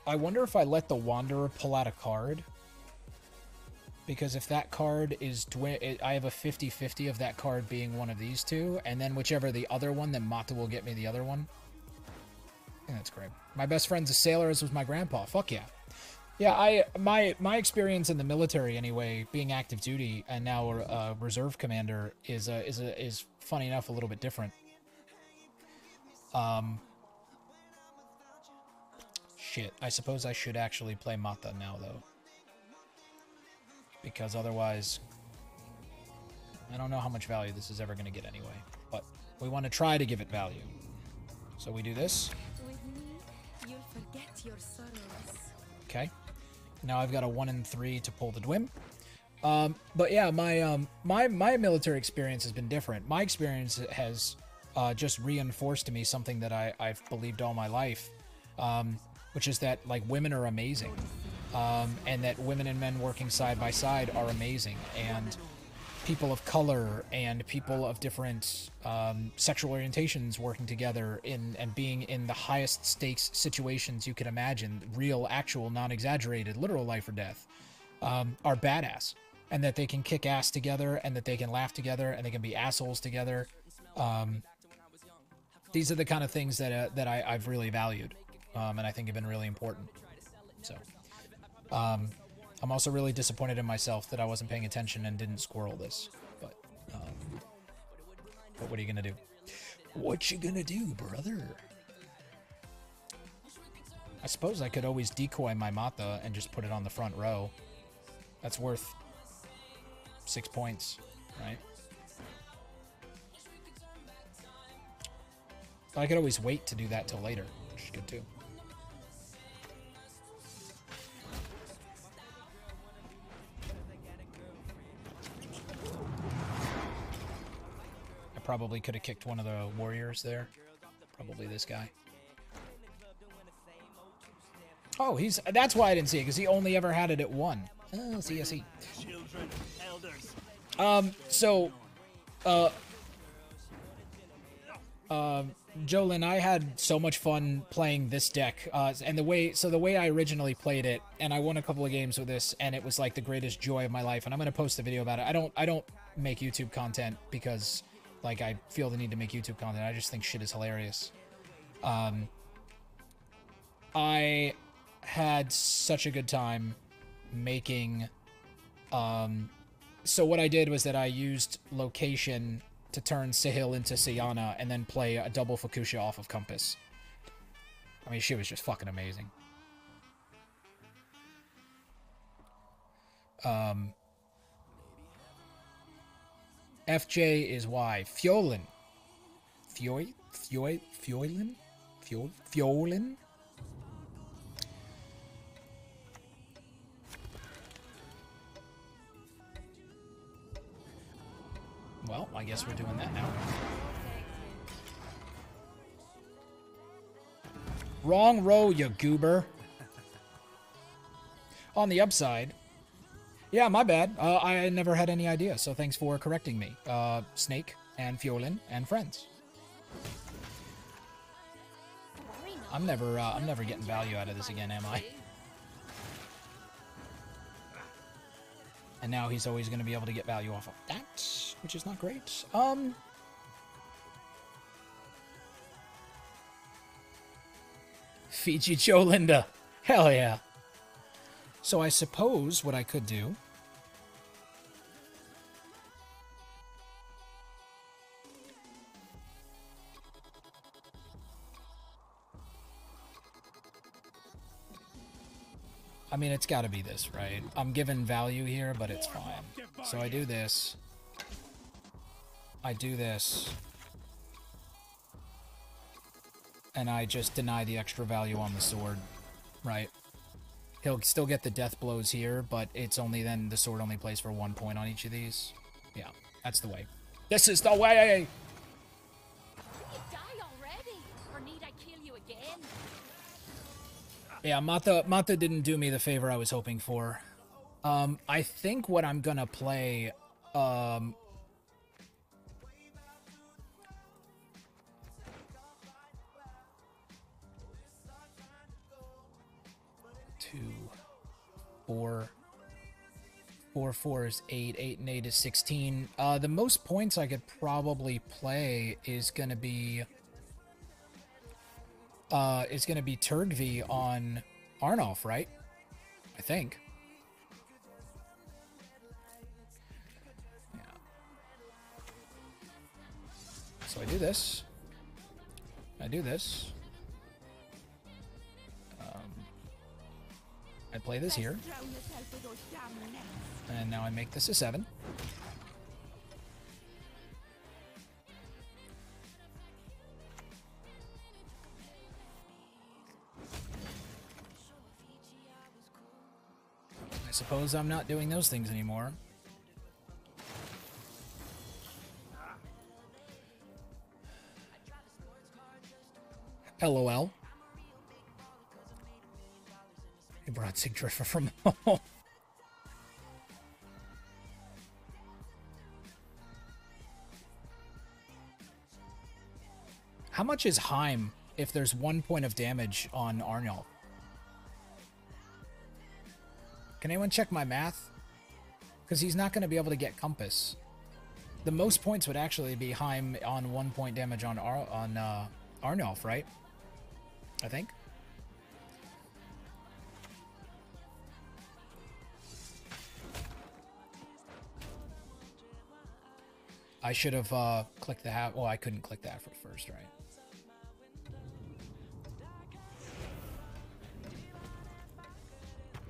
I wonder if I let the Wanderer pull out a card. Because if that card is... I have a 50-50 of that card being one of these two. And then whichever the other one, then Mata will get me the other one. Yeah, that's great. My best friend's a sailor, as was my grandpa. Fuck yeah. Yeah, my experience in the military anyway, being active duty and now a reserve commander is funny enough a little bit different. Shit, I suppose I should actually play Mata now though, because otherwise, I don't know how much value this is ever going to get anyway. But we want to try to give it value, so we do this. With me, you'll forget your sorrows. Okay. Now I've got a 1 and 3 to pull the Dwim. But yeah, my military experience has been different. My experience has just reinforced to me something that I've believed all my life, which is that like women are amazing, and that women and men working side by side are amazing, and people of color and people of different sexual orientations working together and being in the highest stakes situations you could imagine, real, actual, non-exaggerated, literal life or death, are badass, and that they can kick ass together, and that they can laugh together, and they can be assholes together. These are the kind of things that I've really valued, and I think have been really important. So I'm also really disappointed in myself that I wasn't paying attention and didn't squirrel this. But what are you gonna do? What you gonna do, brother? I suppose I could always decoy my Mata and just put it on the front row. That's worth 6 points, right? But I could always wait to do that till later, which is good too. Probably could have kicked one of the warriors there. Probably this guy. Oh, that's why I didn't see it, because he only ever had it at 1. Oh, see. Jolyn, I had so much fun playing this deck, and the way I originally played it, and I won a couple of games with this, and it was like the greatest joy of my life, and I'm gonna post a video about it. I don't make YouTube content because like I feel the need to make YouTube content. I just think shit is hilarious. I had such a good time making... so what I did was that I used location to turn Sihil into Syanna and then play a double Fucusya off of Compass. I mean, she was just fucking amazing. FJ is Y. Fjolin. Fjolin? Well, I guess we're doing that now. Wrong row, you goober. On the upside... Yeah, my bad. I never had any idea, so thanks for correcting me. Snake and Fiolin and friends. I'm never getting value out of this again, am I? And now he's always going to be able to get value off of that, which is not great. Fiji Cholinda. Hell yeah. So I suppose what I could do... I mean, it's got to be this, right? I'm given value here, but it's fine. So I do this. I do this. And I just deny the extra value on the sword, right? He'll still get the death blows here, but it's only then the sword only plays for 1 point on each of these. Yeah, that's the way. This is the way! Yeah, Mata didn't do me the favor I was hoping for. I think what I'm gonna play, 2, 4, 4 is 8, 8 and 8 is 16. The most points I could probably play is gonna be Turgvi on Arnulf, right? I think. Yeah. So I do this. I do this. I play this here. And now I make this a 7. I suppose I'm not doing those things anymore. LOL. He brought Sigdriffer from home. How much is Heim if there's 1 point of damage on Arnulf? Can anyone check my math? Because he's not going to be able to get Compass. The most points would actually be Heim on 1 point damage on Arnulf, right? I think. I should have clicked the hat. Well, I couldn't click that for first, right?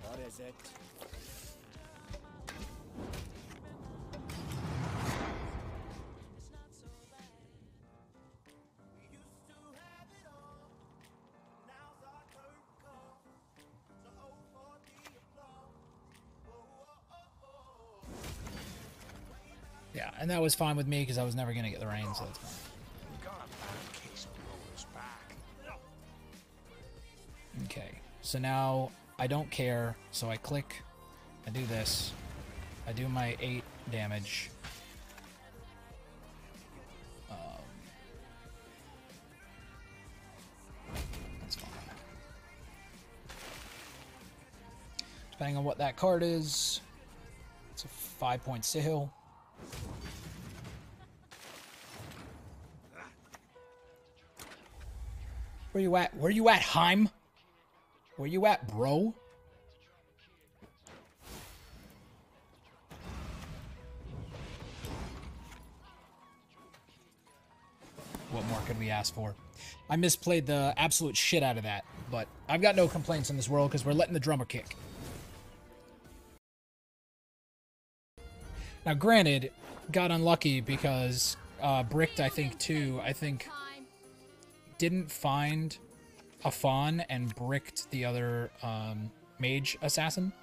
What is it? Yeah, and that was fine with me because I was never going to get the rain, so that's fine. Okay, so now I don't care, so I click, I do this, I do my 8 damage. That's fine. Depending on what that card is, it's a 5-point Sihil. Where you at? Where you at, Heim? Where you at, bro? What more could we ask for? I misplayed the absolute shit out of that, but I've got no complaints in this world because we're letting the drummer kick. Now, granted, got unlucky because Bricked, I think, too. I think didn't find a fawn and bricked the other mage assassin,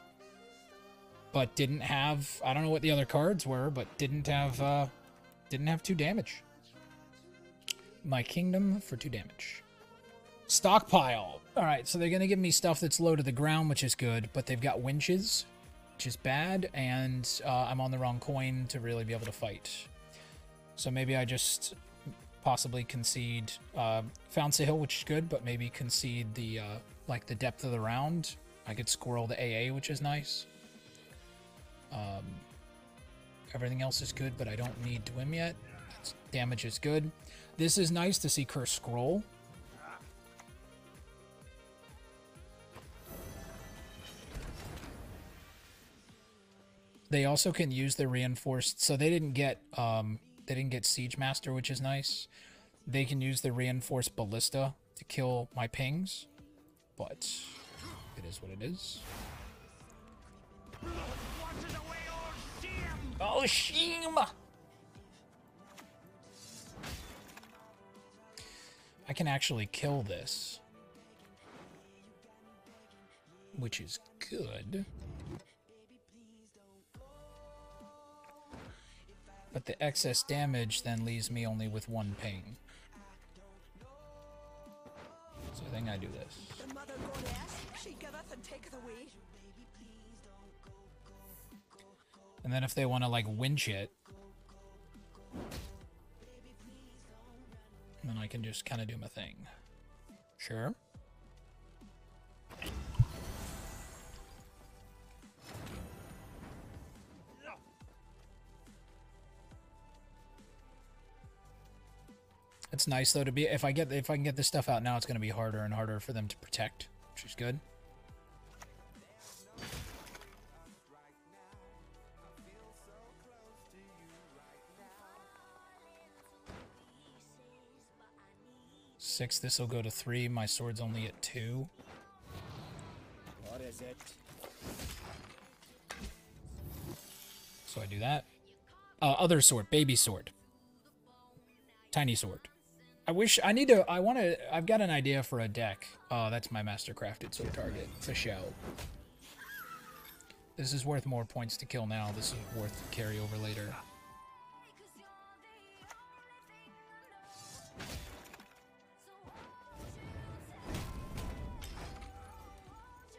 but didn't have, I don't know what the other cards were, but didn't have 2 damage. My kingdom for 2 damage. Stockpile. All right, so they're gonna give me stuff that's low to the ground, which is good, but they've got winches which is bad, and I'm on the wrong coin to really be able to fight. So maybe I just possibly concede. Found Sihil, which is good, but maybe concede the like the depth of the round. I could squirrel the AA, which is nice. Everything else is good, but I don't need Dwim yet. Damage is good. This is nice to see Curse Scroll. They also can use the reinforced, so they didn't get Siege Master, which is nice. They can use the reinforced ballista to kill my pings, but it is what it is. Oh, shame! I can actually kill this, which is good. But the excess damage then leaves me only with 1 ping. So I think I do this. The mother goddess, she giveth and taketh away. And then if they want to like winch it, then I can just kind of do my thing. Sure. It's nice though to be if I can get this stuff out now, it's going to be harder and harder for them to protect, which is good. Six, this will go to 3. My sword's only at 2. What is it? So I do that. Other sword, baby sword. Tiny sword. I've got an idea for a deck. Oh, that's my mastercrafted sword target. It's a shell. This is worth more points to kill now. This is worth to carry over later.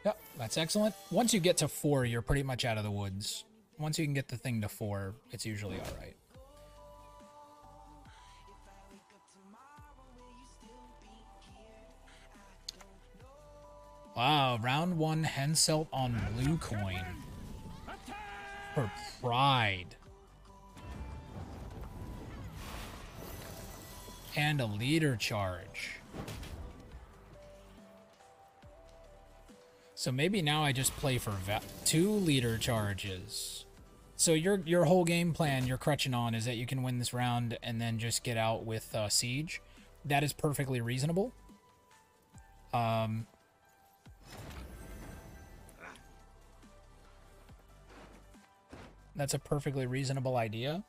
Yep, that's excellent. Once you get to 4, you're pretty much out of the woods. Once you can get the thing to 4, it's usually alright. Wow, round 1 Henselt on blue coin. For pride. And a leader charge. So maybe now I just play for 2 leader charges. So your whole game plan you're crutching on is that you can win this round and then just get out with Siege. That is perfectly reasonable. That's a perfectly reasonable idea.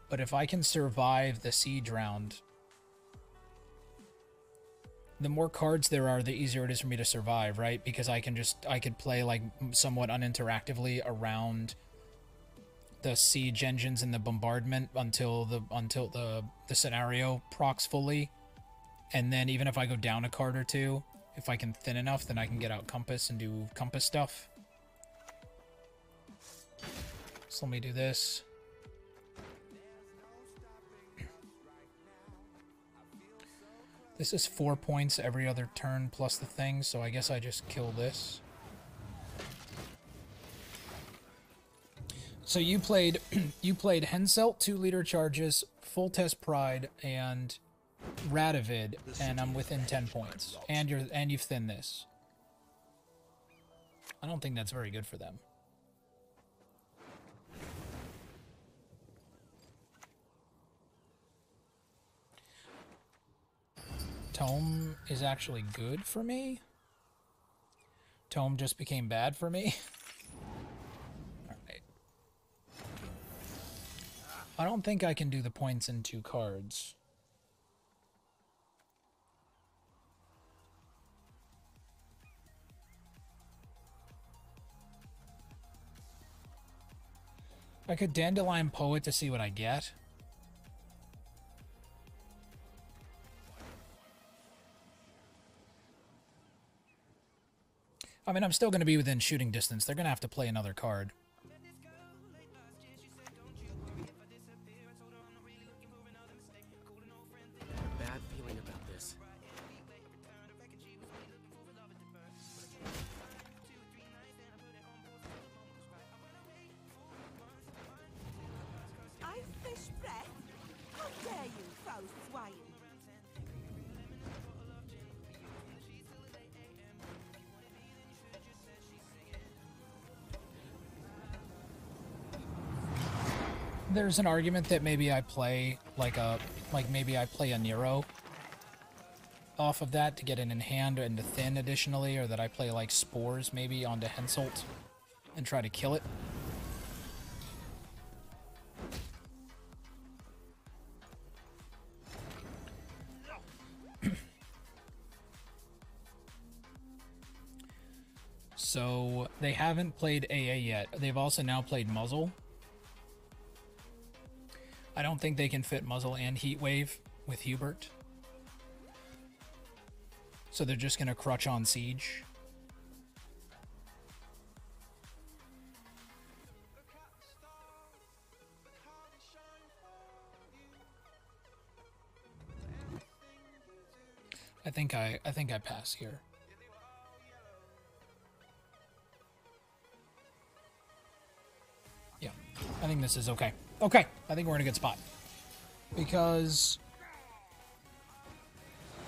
But if I can survive the siege round, the more cards there are, the easier it is for me to survive, right? Because I could play like somewhat uninteractively around the siege engines and the bombardment until the scenario procs fully. And then even if I go down a card or 2, if I can thin enough, then I can get out Compass and do Compass stuff. So let me do this. This is 4 points every other turn plus the thing, so I guess I just kill this. So you played Henselt, 2 leader charges, full test pride, and Radovid, and I'm within 10 points. And you've thinned this. I don't think that's very good for them. Tome is actually good for me. Tome just became bad for me. Alright. I don't think I can do the points in 2 cards. I could Dandelion Poet to see what I get. I mean, I'm still going to be within shooting distance. They're going to have to play another card. Bad feeling about this. I fish breath? How dare you, foul swine? There's an argument that maybe I play maybe I play a Nero off of that to get it in hand and to thin additionally, or that I play like Spores maybe onto Henselt and try to kill it. So they haven't played AA yet. They've also now played Muzzle. I don't think they can fit Muzzle and Heatwave with Hubert. So they're just going to crutch on Siege. I think I pass here. Yeah, I think this is okay. Okay, I think we're in a good spot. Because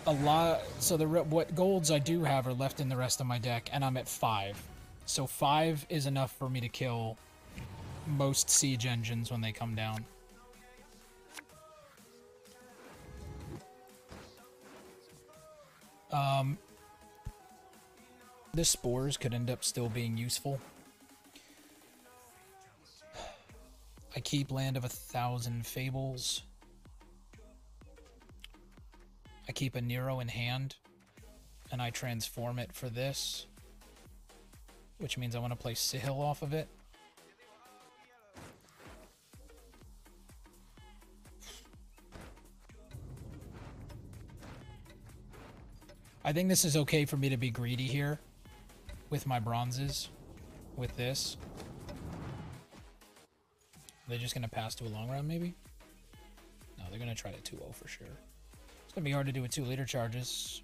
a lot, so what golds I do have are left in the rest of my deck, and I'm at 5. So 5 is enough for me to kill most siege engines when they come down. This Spores could end up still being useful. I keep Land of 1,000 Fables. I keep a Nero in hand, and I transform it for this, which means I want to play Sihil off of it. I think this is okay for me to be greedy here with my bronzes, with this. Are they just going to pass to a long round, maybe? No, they're going to try to 2-0 for sure. It's going to be hard to do with 2 leader charges.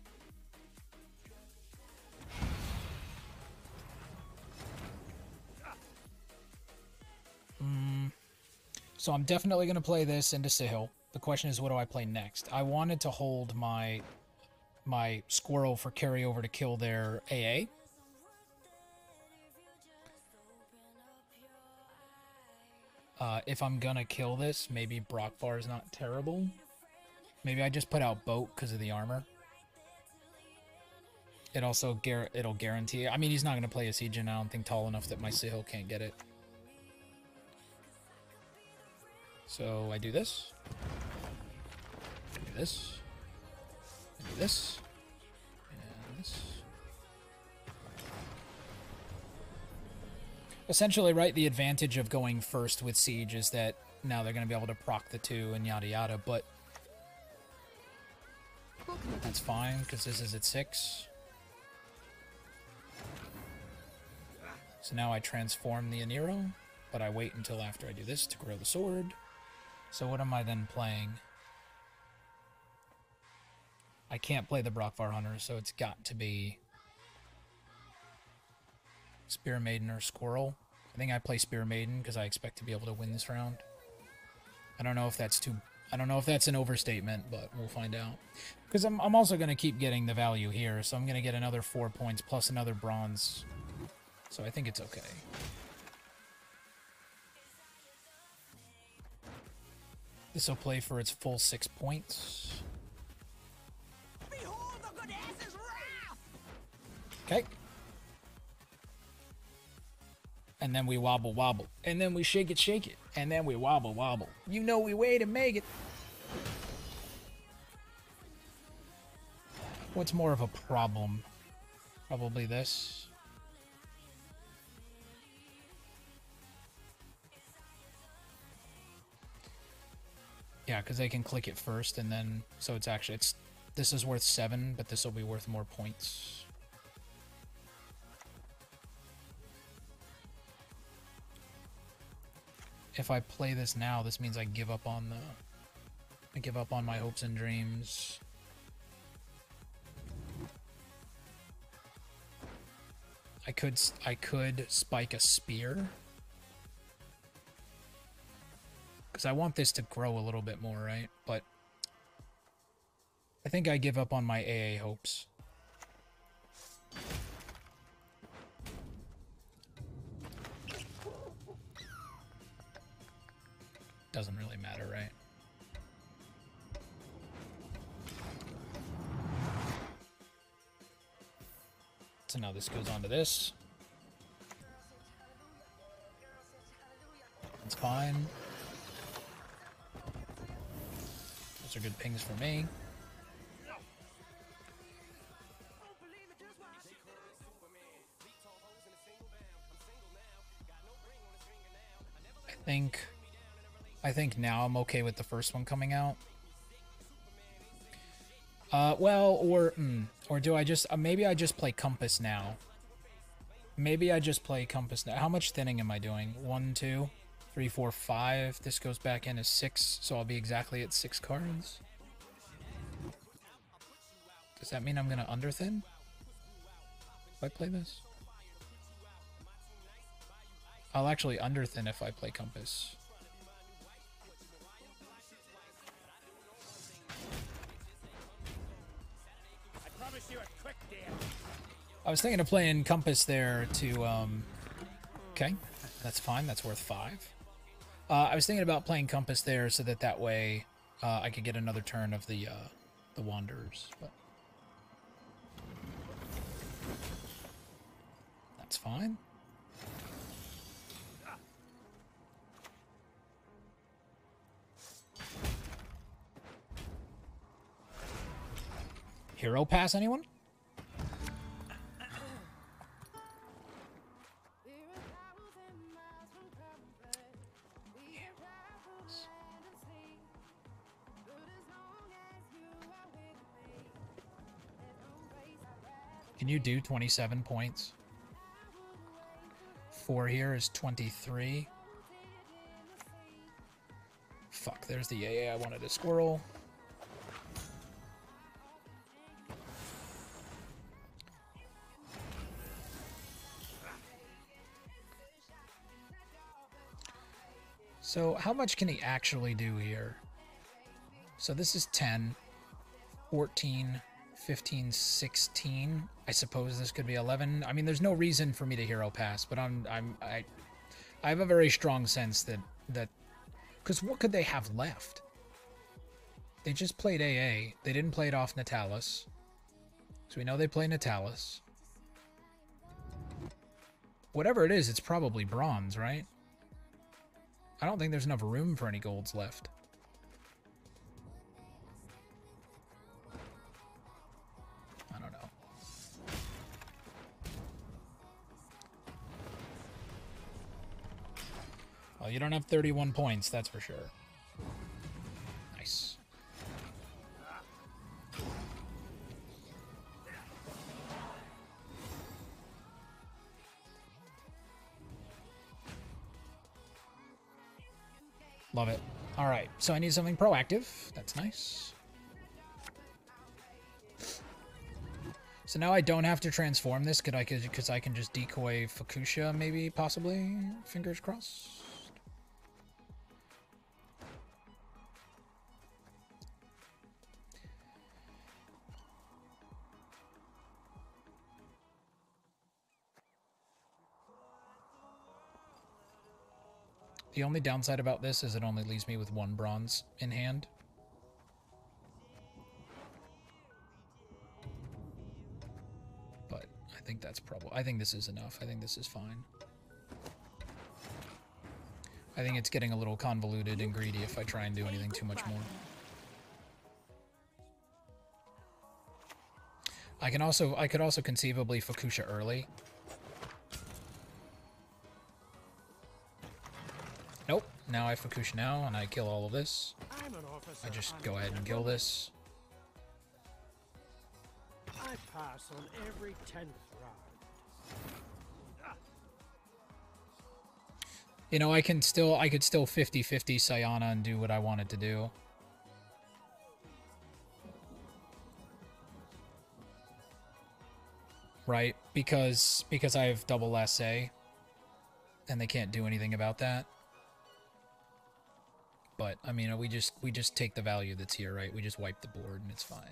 So I'm definitely going to play this into Sihil. The question is, what do I play next? I wanted to hold my Squirrel for carryover to kill their AA. If I'm gonna kill this, maybe Brockbar is not terrible. Maybe I just put out Boat because of the armor. It also it'll guarantee. I mean, he's not gonna play a siege, and I don't think tall enough that my Sihil can't get it. So I do this. I do this. I do this. And this. Essentially, right, the advantage of going first with Siege is that now they're going to be able to proc the 2 and yada yada, but that's fine, because this is at 6. So now I transform the Aniro, but I wait until after I do this to grow the sword. So what am I then playing? I can't play the Brockvar Hunter, so it's got to be Spear Maiden or Squirrel. I think I play Spear Maiden because I expect to be able to win this round. I don't know if that's an overstatement, but we'll find out. Because I'm also going to keep getting the value here, so I'm going to get another 4 points plus another bronze. So I think it's okay. This will play for its full 6 points. Behold the goddess's wrath! Okay. And then we wobble wobble. And then we shake it. And then we wobble wobble. You know we wait and make it. What's more of a problem? Probably this. Yeah, because they can click it first, and then so it's actually this is worth 7, but this will be worth more points. if I play this now, this means I give up on my hopes and dreams. I could spike a spear. Because I want this to grow a little bit more, right? But I think I give up on my AA hopes. Doesn't really matter, right? So now this goes on to this. That's fine. Those are good pings for me. I think now I'm okay with the first one coming out. Well, or do I just maybe I just play Compass now. Maybe I just play Compass now. How much thinning am I doing? 1, 2, 3, 4, 5. This goes back in as 6, so I'll be exactly at 6 cards. Does that mean I'm gonna underthin if I play this? I'll actually underthin if I play Compass. I was thinking of playing Compass there to, okay, that's fine, that's worth 5. I was thinking about playing Compass there so that way I could get another turn of the Wanderers, but that's fine. Hero pass, anyone? Can you do 27 points? 4 here is 23. Fuck, there's the AA I wanted to squirrel. So how much can he actually do here? So this is 10, 14, 15, 16. I suppose this could be 11. I mean, there's no reason for me to hero pass, but I have a very strong sense that because what could they have left? They just played AA. They didn't play it off Natalis. So we know they play Natalis. Whatever it is, it's probably bronze, right? I don't think there's enough room for any golds left. I don't know. Well, you don't have 31 points, that's for sure. Nice. Love it. All right, so I need something proactive. That's nice. So now I don't have to transform this because I can just decoy Fucusya, maybe, possibly. Fingers crossed. The only downside about this is it only leaves me with 1 bronze in hand. But I think that's probably... I think this is enough. I think this is fine. I think it's getting a little convoluted and greedy if I try and do anything too much more. I could also conceivably Fucusya early. Nope. Now I Fucusya now, and I kill all of this. I just go ahead and kill this. I pass on every 10th round. You know, I could still 50-50 Syanna and do what I wanted to do. Right? Because I have double SA and they can't do anything about that. But I mean, we just take the value that's here, right? We just wipe the board and it's fine.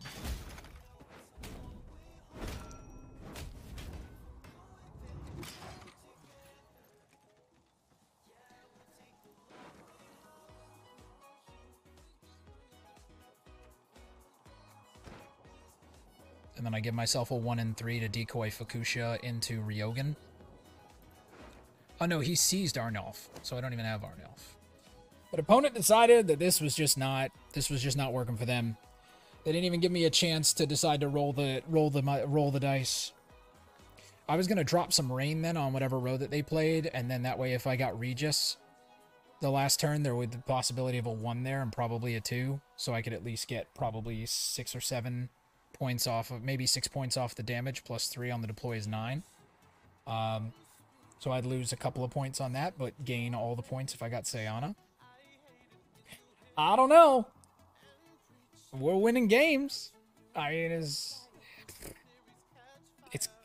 And then I give myself a 1 and 3 to decoy Fucusya into Rioghan. Oh no, he seized Arnulf, so I don't even have Arnulf. But opponent decided that this was just not working for them. They didn't even give me a chance to decide to roll the dice. I was gonna drop some rain then on whatever road that they played, and then that way if I got Regis the last turn, there would be the possibility of a 1 there and probably a 2, so I could at least get probably 6 or 7 points off of, maybe 6 points off the damage, plus 3 on the deploy is 9. So I'd lose a couple of points on that, but gain all the points if I got Syanna. I don't know. We're winning games. I mean,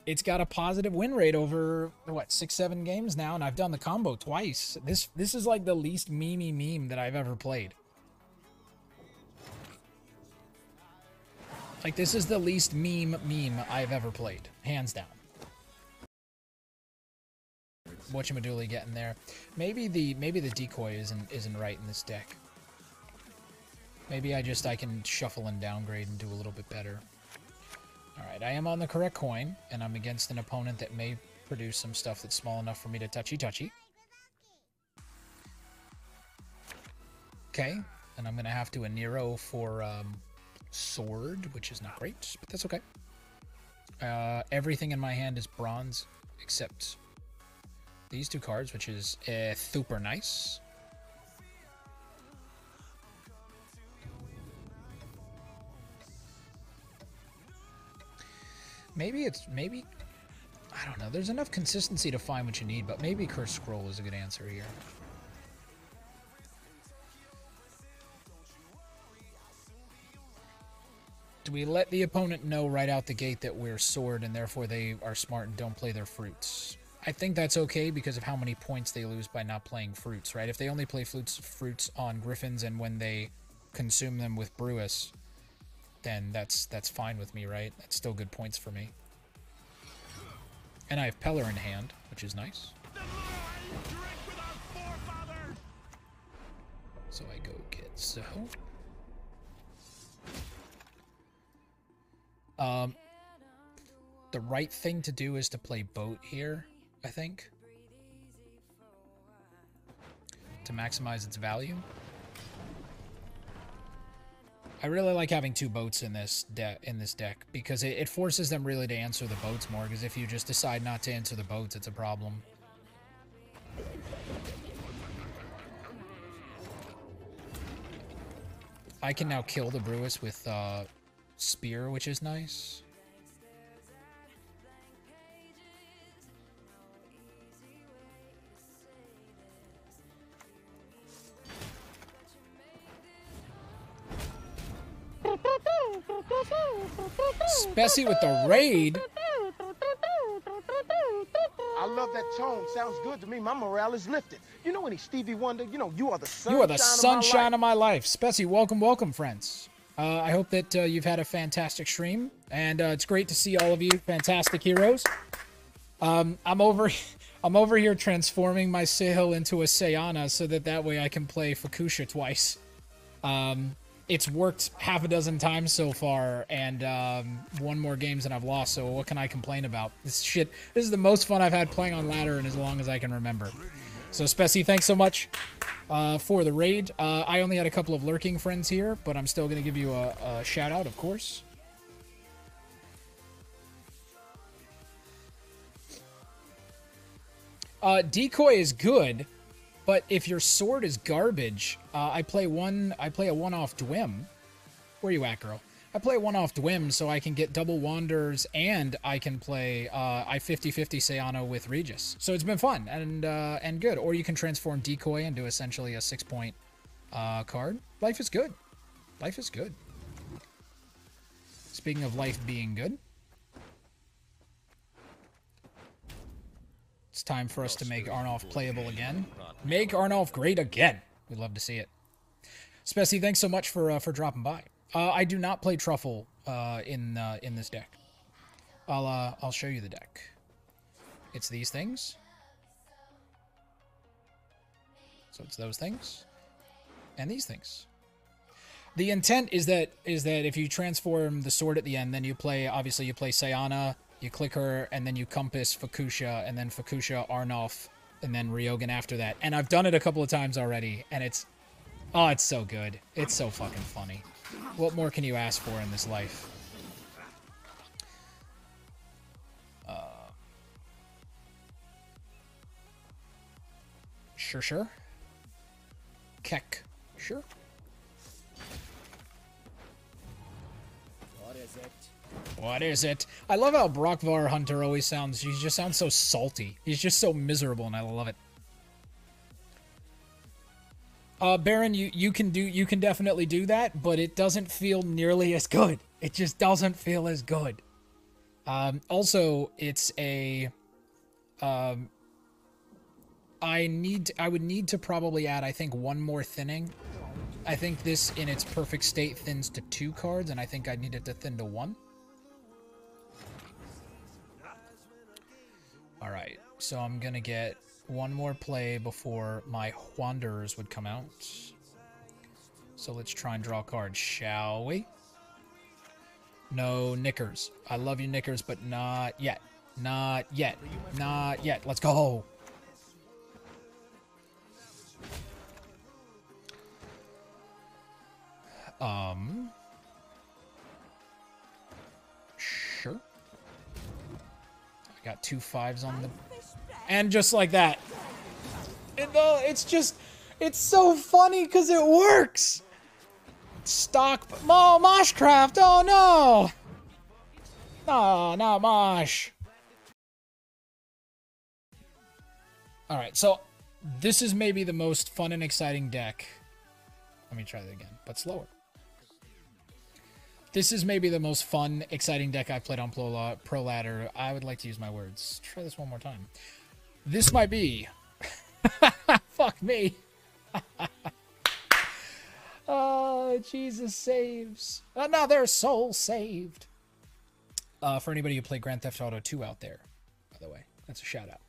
it's got a positive win rate over what 6-7 games now, and I've done the combo twice. This is like the least meme that I've ever played. Like, this is the least meme I've ever played, hands down. Whatchamadoodle getting there. Maybe the decoy isn't right in this deck. Maybe I can shuffle and downgrade and do a little bit better. Alright, I am on the correct coin, and I'm against an opponent that may produce some stuff that's small enough for me to touchy. Okay, and I'm gonna have to a Nero for sword, which is not great, but that's okay. Everything in my hand is bronze, except these 2 cards, which is super nice. Maybe I don't know. There's enough consistency to find what you need, but maybe Cursed Scroll is a good answer here. Do we let the opponent know right out the gate that we're sword and therefore they are smart and don't play their fruits? I think that's okay because of how many points they lose by not playing fruits, right? If they only play fruits on Griffins and when they consume them with Brewis, then that's fine with me, right? That's still good points for me. And I have Peller in hand, which is nice. So I go get so. The right thing to do is to play boat here, I think, to maximize its value. I really like having 2 boats in this deck because it forces them really to answer the boats more, because if you just decide not to answer the boats, it's a problem. I can now kill the Brewis with Spear, which is nice. Especially with the raid. I love that tone. Sounds good to me. My morale is lifted. You know any Stevie Wonder? You know, you are the sunshine, you are the sunshine of my life. Spessy, welcome, friends. I hope that you've had a fantastic stream, and it's great to see all of you fantastic heroes. I'm over here transforming my Sihil into a Syanna so that way I can play Fucusya twice. It's worked half a dozen times so far, and won more games than I've lost, so what can I complain about? This is the most fun I've had playing on ladder in as long as I can remember. So, Spessy, thanks so much for the raid. I only had a couple of lurking friends here, but I'm still going to give you a shout-out, of course. Decoy is good, but if your sword is garbage, I play a one-off Dwim. Where you at, girl? I play one-off Dwim so I can get double Wanders and I can play I 50-50 Syanna with Regis. So it's been fun and good. Or you can transform Decoy into essentially a 6-point card. Life is good. Life is good. Speaking of life being good, it's time for us to make Arnulf playable again. Make Arnulf great again. We'd love to see it. Spessy, thanks so much for dropping by. I do not play Truffle in this deck. I'll show you the deck. It's these things. So it's those things and these things. The intent is that if you transform the sword at the end, then you play, obviously you play Syanna, you click her, and then you compass Fucusya, and then Fucusya, Arnulf, and then Rioghan after that. And I've done it a couple of times already, and it's so good. It's so fucking funny. What more can you ask for in this life? Sure. Keck. Sure. What is it? I love how Brockvar Hunter always sounds. He just sounds so salty. He's just so miserable, and I love it. Baron, you can definitely do that, but it doesn't feel nearly as good. It just doesn't feel as good. Also, it's a. I would need to probably add, I think, one more thinning. I think this, in its perfect state, thins to 2 cards, and I think I need it to thin to 1. Alright, so I'm gonna get one more play before my Wanderers would come out. So let's try and draw a card, shall we? No Knickers. I love you, Knickers, but not yet. Not yet. Not yet. Let's go! Sure. I got 2 5s on the... And just like that. It's so funny because it works! Stock... Oh, Moshcraft! Oh, no! Oh, no, Mosh. Alright, so this is maybe the most fun and exciting deck. Let me try that again, but slower. This is maybe the most fun, exciting deck I've played on Pro Ladder. I would like to use my words. Try this one more time. This might be... Fuck me. Oh, Jesus saves. Another soul saved. For anybody who played Grand Theft Auto 2 out there, by the way. That's a shout out.